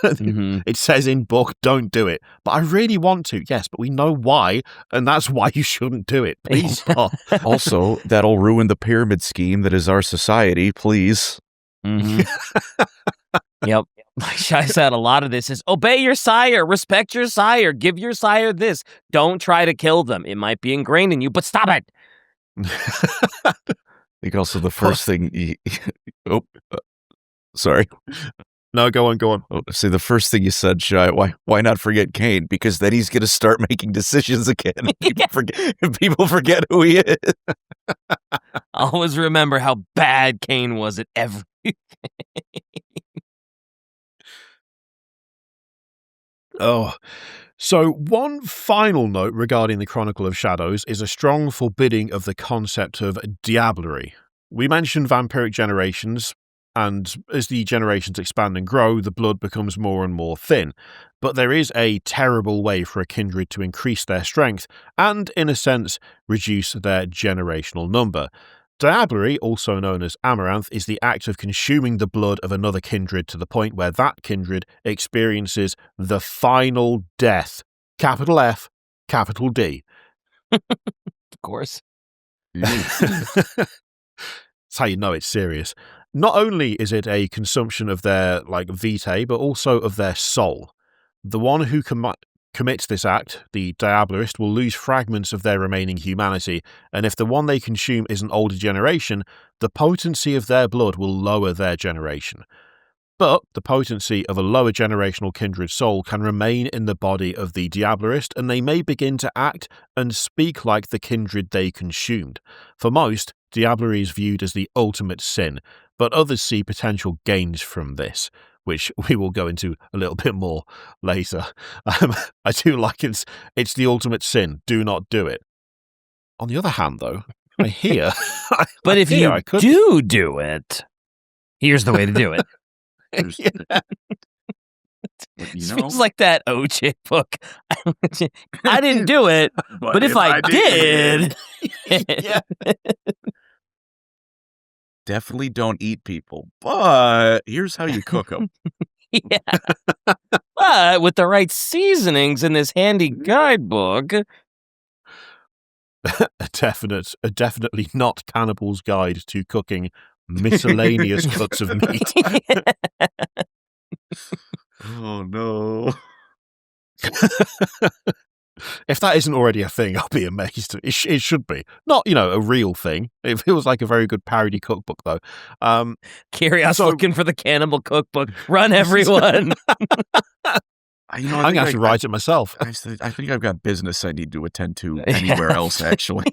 It says in book, don't do it. But I really want to, yes, but we know why, and that's why you shouldn't do it. Please stop. Also, that'll ruin the pyramid scheme that is our society, please. Yep. Like Shai said, a lot of this is obey your sire, respect your sire, give your sire this. Don't try to kill them. It might be ingrained in you, but stop it. I think also the first thing sorry. No, go on. Oh, see, the first thing you said, Shai, why not forget Caine? Because then he's going to start making decisions again. People forget who he is. Always remember how bad Caine was at everything. Oh, so one final note regarding the Chronicle of Shadows is a strong forbidding of the concept of diablerie. We mentioned vampiric generations, and as the generations expand and grow, the blood becomes more and more thin. But there is a terrible way for a kindred to increase their strength and, in a sense, reduce their generational number. Diablerie, also known as amaranth, is the act of consuming the blood of another kindred to the point where that kindred experiences the final death. Capital F, capital D. Of course. That's how you know it's serious. Not only is it a consumption of their vitae, but also of their soul. The one who commits this act, the Diablerist, will lose fragments of their remaining humanity, and if the one they consume is an older generation, the potency of their blood will lower their generation. But the potency of a lower generational kindred soul can remain in the body of the Diablerist, and they may begin to act and speak like the kindred they consumed. For most, Diablerie is viewed as the ultimate sin, but others see potential gains from this, which we will go into a little bit more later. I do like it's the ultimate sin. Do not do it. On the other hand, though, I hear... But if you do it, here's the way to do it. Yeah. It feels like that OJ book. I didn't do it, but if I did... Yeah. Definitely don't eat people, but here's how you cook them. Yeah. But with the right seasonings in this handy guidebook. A definitely not Cannibal's Guide to Cooking Miscellaneous Cuts of Meat. Oh, no. If that isn't already a thing, I'll be amazed. It should be. Not, a real thing. It feels like a very good parody cookbook, though. Kirioth looking for the cannibal cookbook. Run, everyone. I'm going to have to write it myself. I think I've got business I need to attend to anywhere else, actually.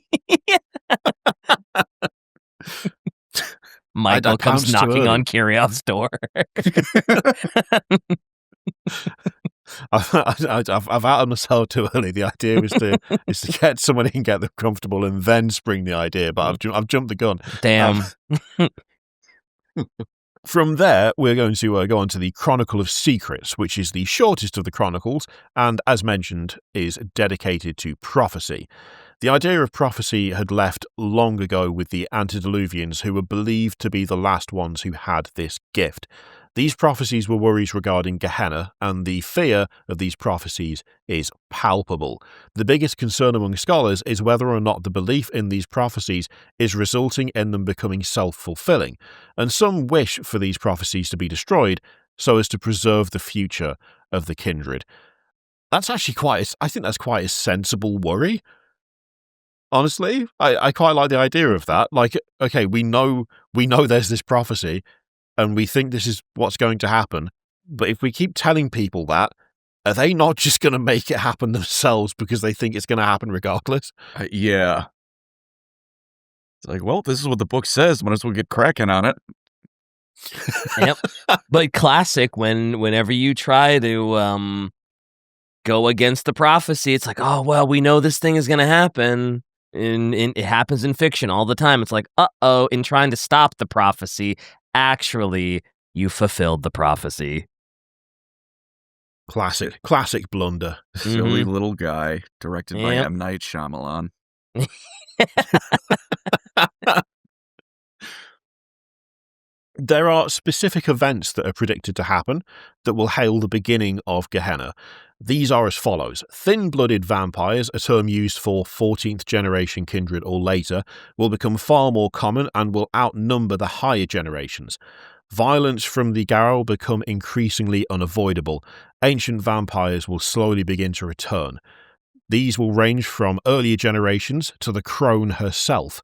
Michael comes knocking on Kirioth's door. I've outed myself too early. The idea is to get someone in, get them comfortable, and then spring the idea. But I've jumped the gun. Damn. From there, we're going to go on to the Chronicle of Secrets, which is the shortest of the chronicles, and as mentioned, is dedicated to prophecy. The idea of prophecy had left long ago with the Antediluvians, who were believed to be the last ones who had this gift. These prophecies were worries regarding Gehenna, and the fear of these prophecies is palpable. The biggest concern among scholars is whether or not the belief in these prophecies is resulting in them becoming self-fulfilling, and some wish for these prophecies to be destroyed so as to preserve the future of the kindred. That's actually I think that's quite a sensible worry. Honestly, I quite like the idea of that. Like, okay, we know there's this prophecy, and we think this is what's going to happen, but if we keep telling people that, are they not just going to make it happen themselves because they think it's going to happen regardless? Yeah. It's like, well, this is what the book says. Might as well get cracking on it. Yep. But classic whenever you try to go against the prophecy, it's like, oh well, we know this thing is gonna happen. And it happens in fiction all the time. It's like, uh-oh, in trying to stop the prophecy, actually you fulfilled the prophecy. Classic blunder. Silly little guy, directed by M. Night Shyamalan. There are specific events that are predicted to happen that will hail the beginning of Gehenna. These are as follows. Thin-blooded vampires, a term used for 14th generation Kindred or later, will become far more common and will outnumber the higher generations. Violence from the Garrow will become increasingly unavoidable. Ancient vampires will slowly begin to return. These will range from earlier generations to the crone herself.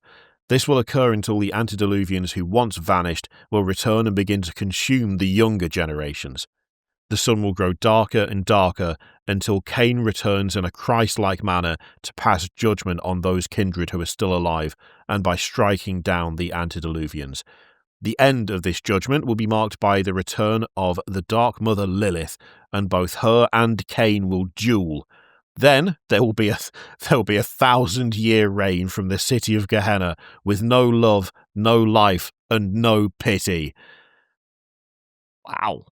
This will occur until the Antediluvians who once vanished will return and begin to consume the younger generations. The sun will grow darker and darker until Caine returns in a Christ-like manner to pass judgment on those kindred who are still alive, and by striking down the Antediluvians. The end of this judgment will be marked by the return of the Dark Mother Lilith, and both her and Caine will duel. Then there will be a 1,000-year reign from the city of Gehenna, with no love, no life, and no pity. Wow.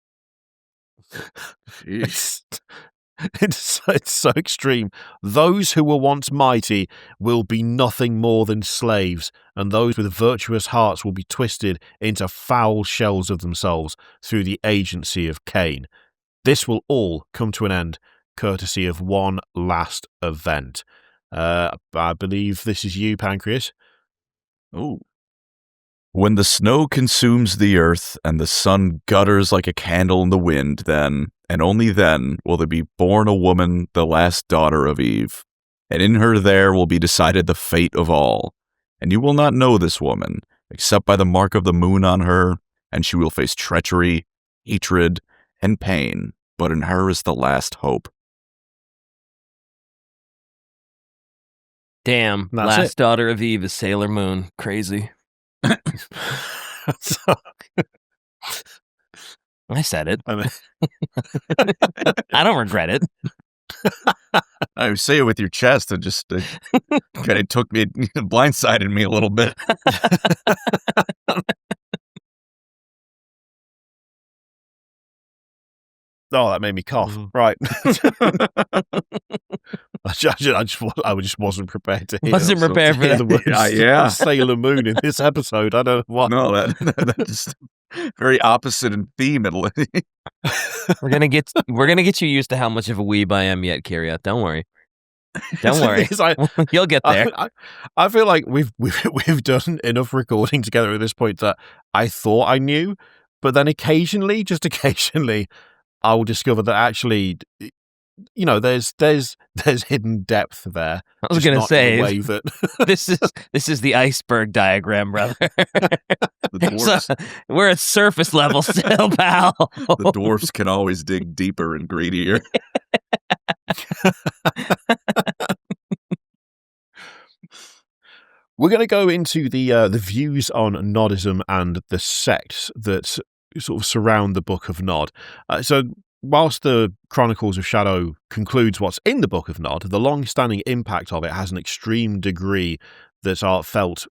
It's so extreme. Those who were once mighty will be nothing more than slaves, and those with virtuous hearts will be twisted into foul shells of themselves through the agency of Caine. This will all come to an end, courtesy of one last event. I believe this is you, Pancreas. Oh. When the snow consumes the earth and the sun gutters like a candle in the wind, then, and only then, will there be born a woman, the last daughter of Eve. And in her there will be decided the fate of all. And you will not know this woman, except by the mark of the moon on her, and she will face treachery, hatred, and pain, but in her is the last hope. Damn, last daughter of Eve is Sailor Moon. Crazy. I said it. I don't regret it. I say it with your chest. It just kind of took me, blindsided me a little bit. Oh, that made me cough. Right. I just wasn't prepared to hear. Wasn't prepared for the words yeah. Sailor Moon in this episode. I don't know what. No, that just very opposite in theme. We're gonna get you used to how much of a weeb I am yet, Kirioth. Don't worry. Don't worry. You'll get there. I feel like we've done enough recording together at this point that I thought I knew, but then occasionally, I will discover that actually, you know, there's hidden depth there. I was going to say, way that this is the iceberg diagram, brother. We're at surface level still, pal. The dwarfs can always dig deeper and greedier. We're going to go into the views on Nodism and the sects that sort of surround the Book of Nod. So whilst the Chronicles of Shadow concludes what's in the Book of Nod, the long-standing impact of it has an extreme degree that are felt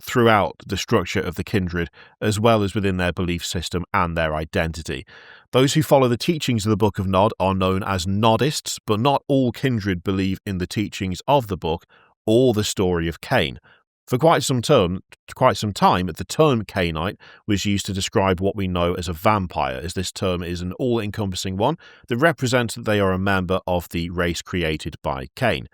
throughout the structure of the Kindred, as well as within their belief system and their identity. Those who follow the teachings of the Book of Nod are known as Nodists, but not all Kindred believe in the teachings of the book or the story of Caine. For quite some time, the term Cainite was used to describe what we know as a vampire, as this term is an all-encompassing one that represents that they are a member of the race created by Caine.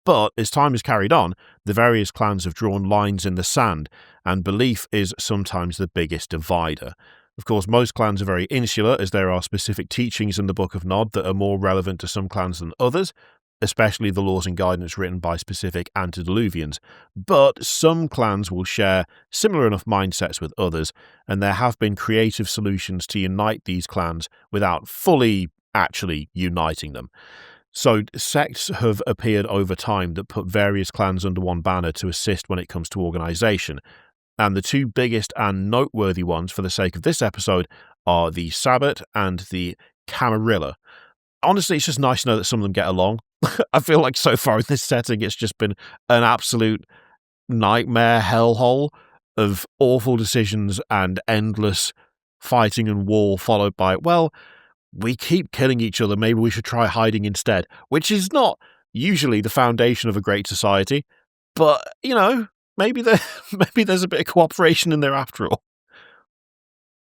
But as time has carried on, the various clans have drawn lines in the sand, and belief is sometimes the biggest divider. Of course, most clans are very insular, as there are specific teachings in the Book of Nod that are more relevant to some clans than others, especially the laws and guidance written by specific Antediluvians. But some clans will share similar enough mindsets with others, and there have been creative solutions to unite these clans without fully actually uniting them. So sects have appeared over time that put various clans under one banner to assist when it comes to organisation. And the two biggest and noteworthy ones for the sake of this episode are the Sabbat and the Camarilla. Honestly, it's just nice to know that some of them get along. I feel like so far in this setting, it's just been an absolute nightmare hellhole of awful decisions and endless fighting and war, followed by, well, we keep killing each other, maybe we should try hiding instead, which is not usually the foundation of a great society, but, you know, maybe there's a bit of cooperation in there after all.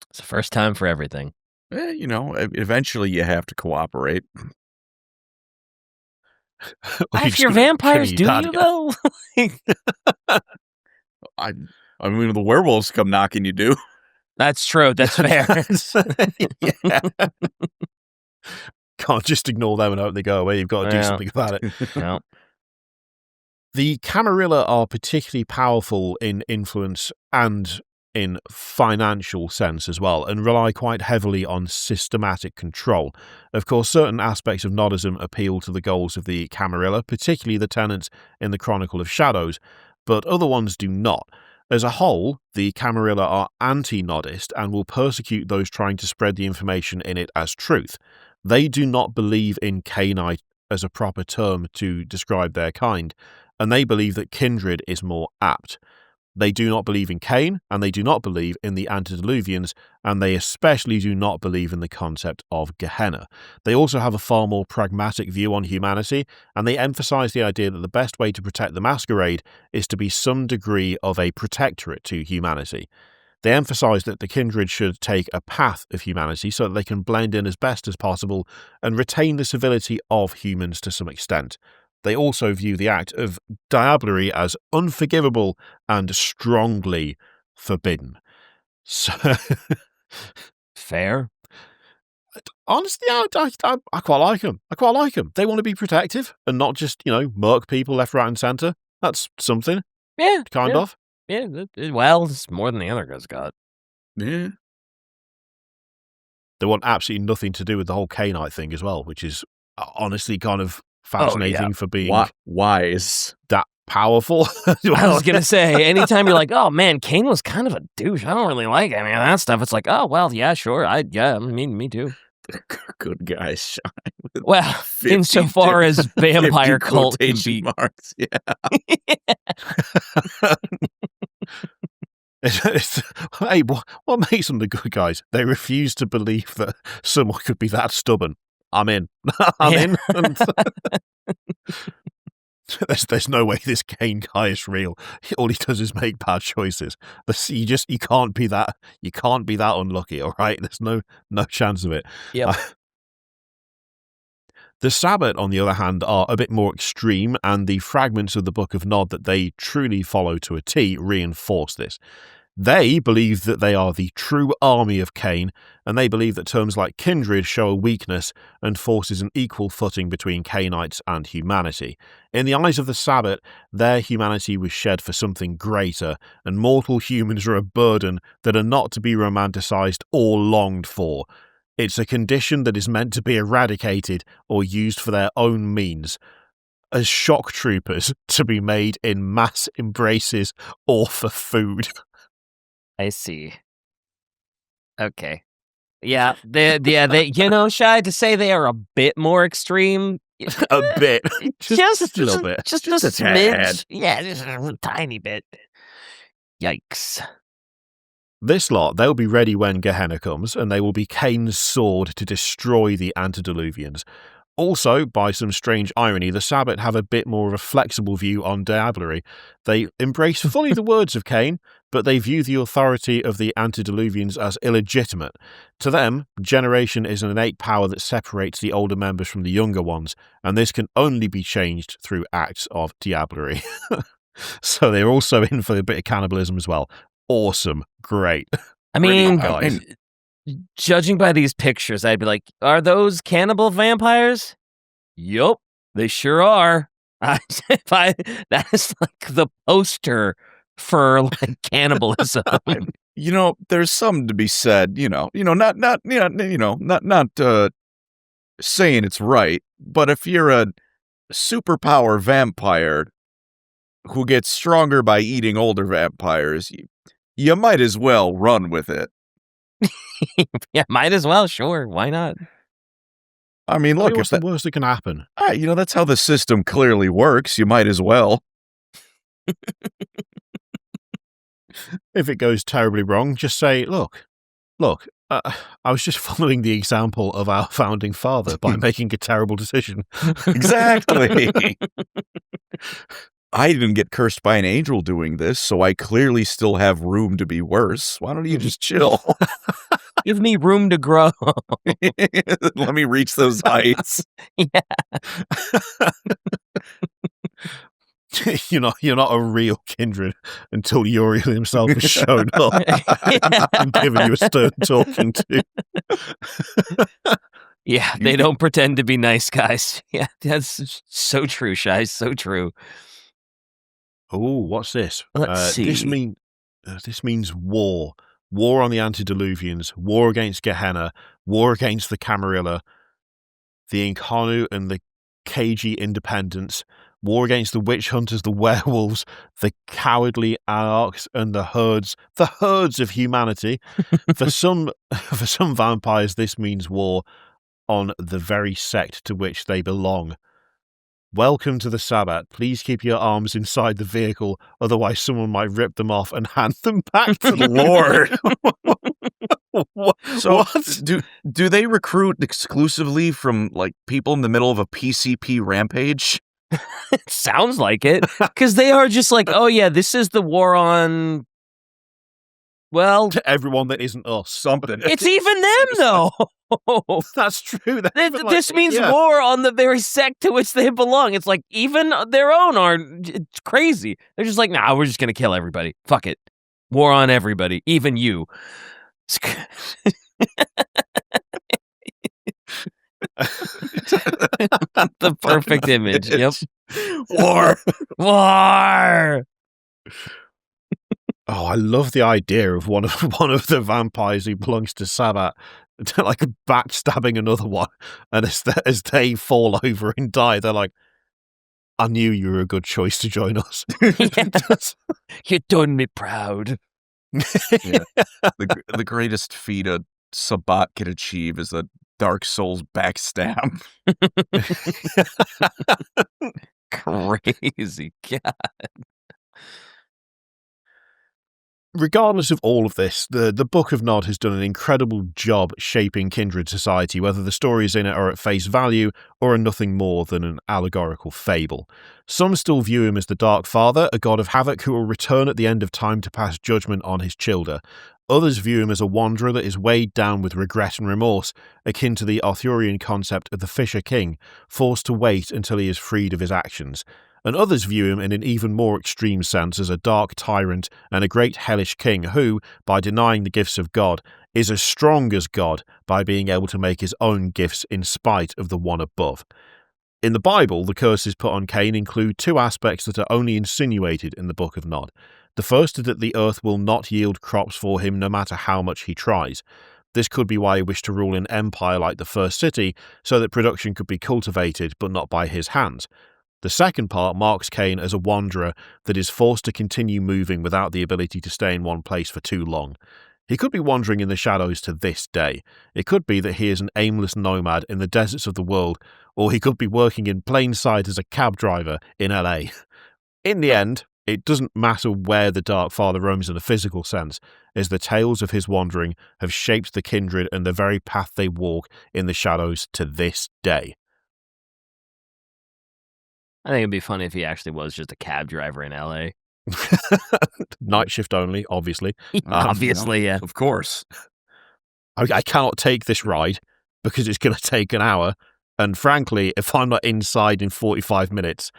It's the first time for everything. You know, eventually you have to cooperate. If you're vampires, do you though? I mean, the werewolves come knocking, you do. That's true. That's fair. Yeah. Can't just ignore them and hope they go away. You've got to do something about it. No. The Camarilla are particularly powerful in influence and in financial sense as well, and rely quite heavily on systematic control. Of course, certain aspects of Nodism appeal to the goals of the Camarilla, particularly the tenets in the Chronicle of Shadows, but other ones do not. As a whole, the Camarilla are anti-Nodist and will persecute those trying to spread the information in it as truth. They do not believe in Cainite as a proper term to describe their kind, and they believe that Kindred is more apt. They do not believe in Caine, and they do not believe in the Antediluvians, and they especially do not believe in the concept of Gehenna. They also have a far more pragmatic view on humanity, and they emphasize the idea that the best way to protect the Masquerade is to be some degree of a protectorate to humanity. They emphasize that the Kindred should take a path of humanity so that they can blend in as best as possible and retain the civility of humans to some extent. They also view the act of diablerie as unforgivable and strongly forbidden. So, Fair. honestly, I quite like them. I quite like them. They want to be protective and not just, murk people left, right, and centre. That's something. Yeah. Kind of. Yeah. Well, it's more than the other guys got. Yeah. They want absolutely nothing to do with the whole Cainite thing as well, which is honestly kind of fascinating for being wise. that powerful. I was going to say, anytime you're like, oh man, Caine was kind of a douche. I don't really like any of that stuff. It's like, oh, well, yeah, sure. Me too. Good guys shine. Well, insofar as vampire cult can be. Marks. Yeah. Hey, what makes them the good guys? They refuse to believe that someone could be that stubborn. I'm in. I'm in. There's no way this Caine guy is real. All he does is make bad choices. You can't be that. You can't be that unlucky. All right. There's no chance of it. Yep. The Sabbat, on the other hand, are a bit more extreme, and the fragments of the Book of Nod that they truly follow to a T reinforce this. They believe that they are the true army of Caine, and they believe that terms like kindred show a weakness and forces an equal footing between Cainites and humanity. In the eyes of the Sabbat, their humanity was shed for something greater, and mortal humans are a burden that are not to be romanticized or longed for. It's a condition that is meant to be eradicated or used for their own means, as shock troopers to be made in mass embraces or for food. I see. Okay. Yeah, they Shy, to say they are a bit more extreme. A bit. Just a little bit. Just a smidge. Yeah, just a tiny bit. Yikes. This lot, they'll be ready when Gehenna comes, and they will be Caine's sword to destroy the Antediluvians. Also, by some strange irony, the Sabbat have a bit more of a flexible view on diablerie. They embrace fully the words of Caine, but they view the authority of the Antediluvians as illegitimate. To them, generation is an innate power that separates the older members from the younger ones, and this can only be changed through acts of diablerie. So they're also in for a bit of cannibalism as well. Awesome. Great. I mean, guys. Judging by these pictures, I'd be like, are those cannibal vampires? Yup, they sure are. That is like the poster for like cannibalism. There's something to be said, not saying it's right, but if you're a superpower vampire who gets stronger by eating older vampires, You might as well run with it. Yeah, might as well. Sure, why not? I mean, look, what's the worst that can happen? That's how the system clearly works. You might as well. If it goes terribly wrong, just say, look, I was just following the example of our founding father by making a terrible decision. Exactly. I didn't get cursed by an angel doing this, so I clearly still have room to be worse. Why don't you just chill? Give me room to grow. Let me reach those heights. Yeah. You're not a real kindred until Uriel himself has shown up and given you a stern talking to. Yeah, they don't pretend to be nice guys. Yeah, that's so true, Shai. So true. Oh, what's this? Let's see. This means war. War on the Antediluvians, war against Gehenna, war against the Camarilla, the Incarnu and the cagey independents, war against the witch hunters, the werewolves, the cowardly anarchs, and the herds of humanity. For some vampires, this means war on the very sect to which they belong. Welcome to the Sabbat. Please keep your arms inside the vehicle, otherwise someone might rip them off and hand them back to the Lord. What? Do they recruit exclusively from like people in the middle of a PCP rampage? It sounds like it, because they are just like, oh yeah, this is the war on. Well, to everyone that isn't us. Something. It's even them, though. That's true. This means war on the very sect to which they belong. It's like even their own are. It's crazy. They're just like, nah, we're just going to kill everybody. Fuck it. War on everybody, even you. The perfect image. Yep. War. Oh, I love the idea of one of the vampires who belongs to Sabbat, like backstabbing another one, and as they fall over and die, they're like, "I knew you were a good choice to join us." You done me proud. Yeah. The greatest feat a Sabbat can achieve is a Dark Souls backstab. Crazy God. Regardless of all of this, the Book of Nod has done an incredible job shaping Kindred society, whether the stories in it are at face value or are nothing more than an allegorical fable. Some still view him as the Dark Father, a god of havoc who will return at the end of time to pass judgment on his children. Others view him as a wanderer that is weighed down with regret and remorse, akin to the Arthurian concept of the Fisher King, forced to wait until he is freed of his actions. And others view him in an even more extreme sense as a dark tyrant and a great hellish king who, by denying the gifts of God, is as strong as God by being able to make his own gifts in spite of the one above. In the Bible, the curses put on Caine include two aspects that are only insinuated in the Book of Nod. The first is that the earth will not yield crops for him no matter how much he tries. This could be why he wished to rule an empire like the first city, so that production could be cultivated but not by his hands. The second part marks Caine as a wanderer that is forced to continue moving without the ability to stay in one place for too long. He could be wandering in the shadows to this day. It could be that he is an aimless nomad in the deserts of the world, or he could be working in plain sight as a cab driver in LA. In the end, it doesn't matter where the Dark Father roams in a physical sense, as the tales of his wandering have shaped the Kindred and the very path they walk in the shadows to this day. I think it'd be funny if he actually was just a cab driver in LA. Night shift only, obviously. Obviously, yeah. Of course. I cannot take this ride because it's going to take an hour. And frankly, if I'm not inside in 45 minutes,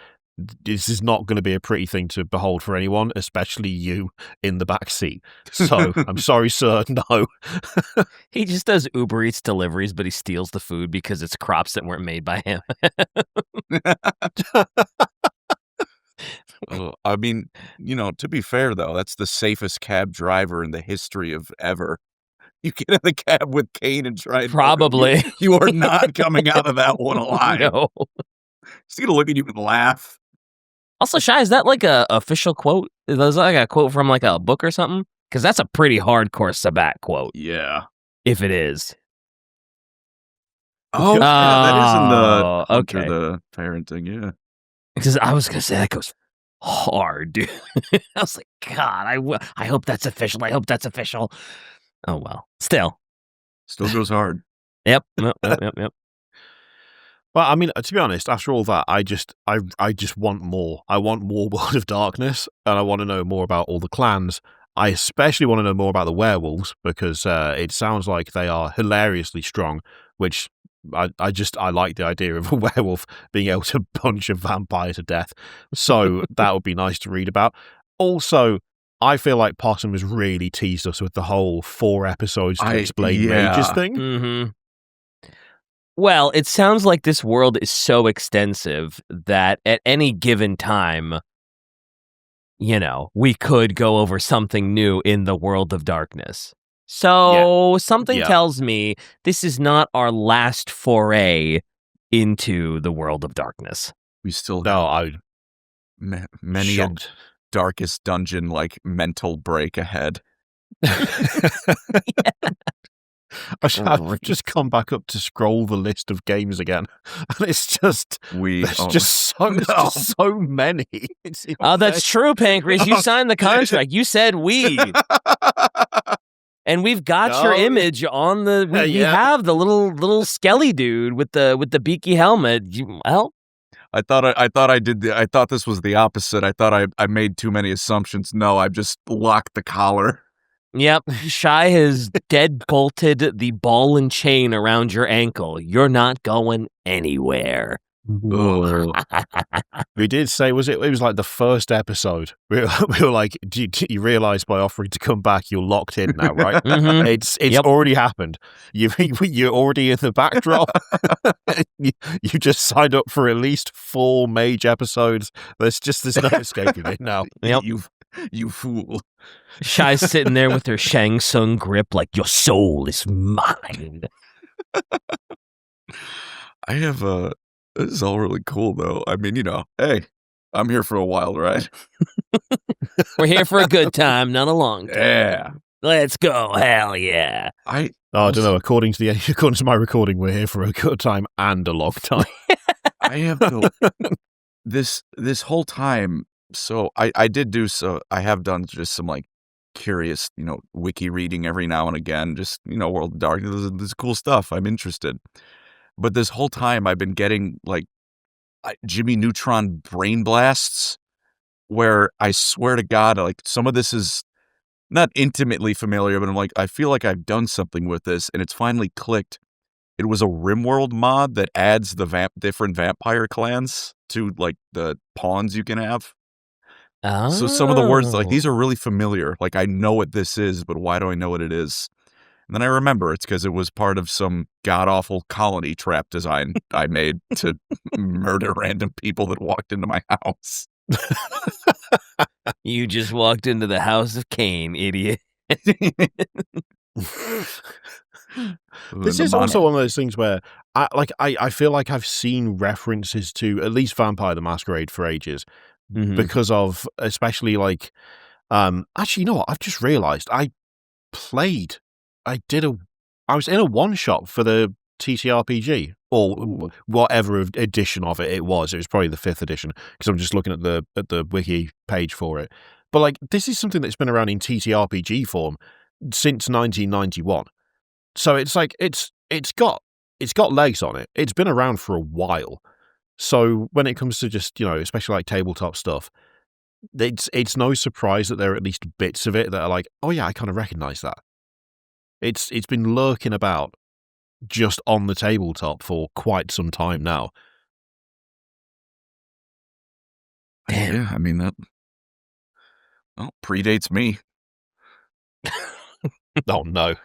this is not going to be a pretty thing to behold for anyone, especially you in the back seat. So I'm sorry, sir, no. He just does Uber Eats deliveries, but he steals the food because it's crops that weren't made by him. I mean, to be fair, though, that's the safest cab driver in the history of ever. You get in the cab with Caine and try and... Probably. You are not coming out of that one alive. No. He's going to look at you and laugh. Also, Shai, is that like a official quote? Is that like a quote from like a book or something? Because that's a pretty hardcore Sabat quote, Yeah. if it is. Oh, yeah, that is in the Hunter, okay. the parenting, yeah. Because I was going to say, that goes hard, dude. I was like, God, I hope that's official. I hope that's official. Oh, well. Still goes hard. Yep. Well, I mean, to be honest, after all that, I just want more. I want more World of Darkness, and I want to know more about all the clans. I especially want to know more about the werewolves, because it sounds like they are hilariously strong, which I like the idea of a werewolf being able to punch a vampire to death. So that would be nice to read about. Also, I feel like Possum has really teased us with the whole 4 episodes to explain mages thing. Mm-hmm. Well, it sounds like this world is so extensive that at any given time, we could go over something new in the World of Darkness. So something tells me this is not our last foray into the World of Darkness. We still have many a darkest dungeon mental break ahead. I've just come back up to scroll the list of games again, and it's just so many. Oh, that's true, Pancreas. You signed the contract. You said we. And we've got your image on the. We have the little skelly dude with the beaky helmet. I thought this was the opposite. I thought I made too many assumptions. No, I've just locked the collar. Yep, Shy has dead-bolted the ball and chain around your ankle. You're not going anywhere. We did say, it was like the first episode. We were like, do you realize by offering to come back, you're locked in now, right? Mm-hmm. It's already happened. You're already in the backdrop. you just signed up for at least 4 mage episodes. There's no escaping it now. Yep. You fool. Shy's sitting there with her Shang Tsung grip like, your soul is mine. I have this is all really cool, though. I mean, hey, I'm here for a wild ride. We're here for a good time, not a long time. Yeah. Let's go. Hell yeah. I don't know. According to my recording, we're here for a good time and a long time. I have this whole time. So I did do so. I have done just some curious, wiki reading every now and again. Just World of Darkness. This is cool stuff. I'm interested. But this whole time I've been getting Jimmy Neutron brain blasts, where I swear to God, some of this is not intimately familiar, but I'm I feel like I've done something with this, and it's finally clicked. It was a RimWorld mod that adds the different vampire clans to the pawns you can have. Oh. So some of the words these are really familiar. I know what this is, but why do I know what it is? And then I remember it's because it was part of some god-awful colony trap design I made to murder random people that walked into my house. You just walked into the house of Caine, idiot. This is also one of those things where I feel like I've seen references to at least Vampire the Masquerade for ages, because of especially actually, you know what? I've just realized I was in a one-shot for the TTRPG, or whatever edition of it was. It was probably the 5th edition, because I'm just looking at the wiki page for it. But this is something that's been around in TTRPG form since 1991. So it's it's got legs on it. It's been around for a while. So when it comes to just, especially tabletop stuff, it's no surprise that there are at least bits of it that are oh yeah, I kind of recognize that. It's been lurking about just on the tabletop for quite some time now. Yeah, I mean that predates me. Oh no.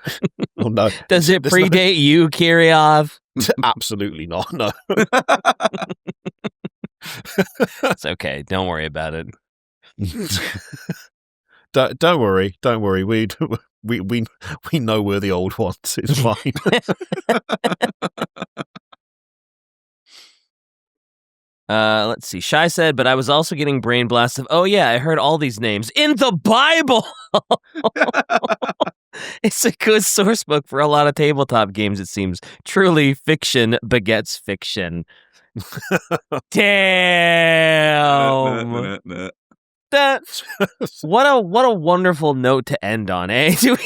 Oh no. Does it predate you, Kirioth? Absolutely not, no. It's okay. Don't worry about it. Don't worry. We know we're the old ones. It's fine. Let's see. Shy said, but I was also getting brain blasts of, oh yeah, I heard all these names in the Bible. It's a good source book for a lot of tabletop games, it seems. Truly, fiction begets fiction. Damn. That's what a wonderful note to end on, eh? Do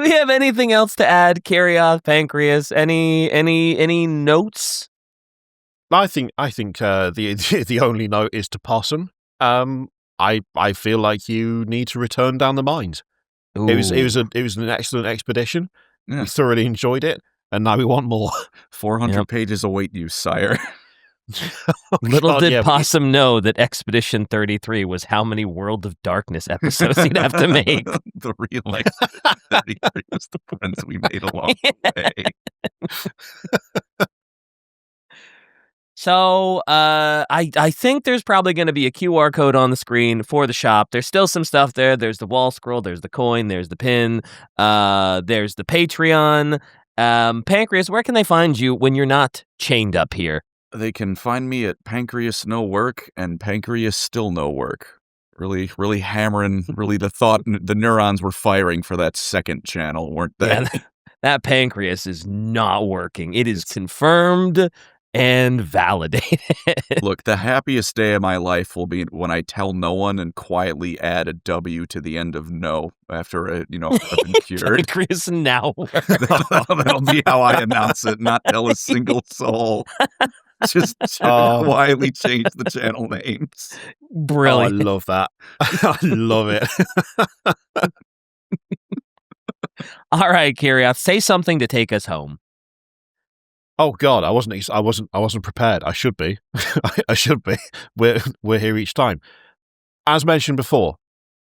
we have anything else to add, Kirioth, Pancreas? Any notes? I think the only note is to Possum. I feel like you need to return down the mines. It was an excellent expedition. Yeah. We thoroughly enjoyed it, and now we want more. 400 pages await you, sire. Little did Possum know that Expedition 33 was how many World of Darkness episodes he'd have to make. The real Expedition 33 was the friends we made along the way. So, I think there's probably going to be a QR code on the screen for the shop. There's still some stuff there. There's the wall scroll. There's the coin. There's the pin. There's the Patreon. Pancreas, where can they find you when you're not chained up here? They can find me at PancreasNoWorks and PancreasStillNoWorks. Really, really hammering. Really, the neurons were firing for that second channel, weren't they? Yeah, that Pancreas is not working. It is confirmed and validated. Look, the happiest day of my life will be when I tell no one and quietly add a W to the end of no after I've been cured. PancreasNoWorks. That'll be how I announce it, not tell a single soul. Just quietly change the channel names. Brilliant. Oh, I love that. I love it. All right, Kirioth, say something to take us home. Oh God, I wasn't prepared. I should be. I should be. We're here each time. As mentioned before,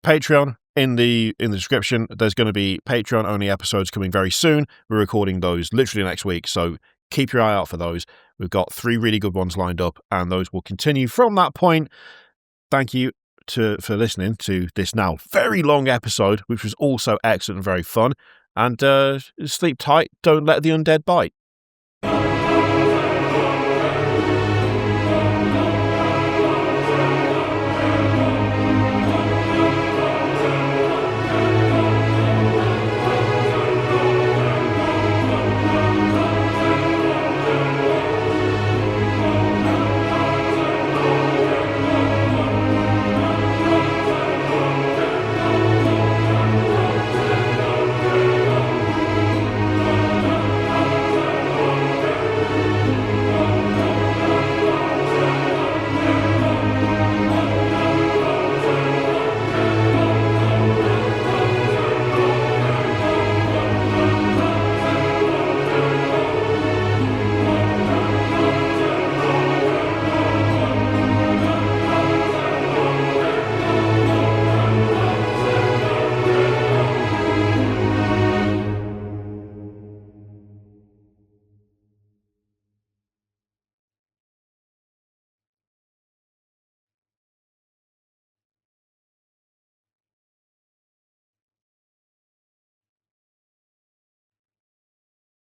Patreon in the description. There's going to be Patreon only episodes coming very soon. We're recording those literally next week, so keep your eye out for those. We've got 3 really good ones lined up, and those will continue from that point. Thank you for listening to this now very long episode, which was also excellent and very fun. And sleep tight. Don't let the undead bite.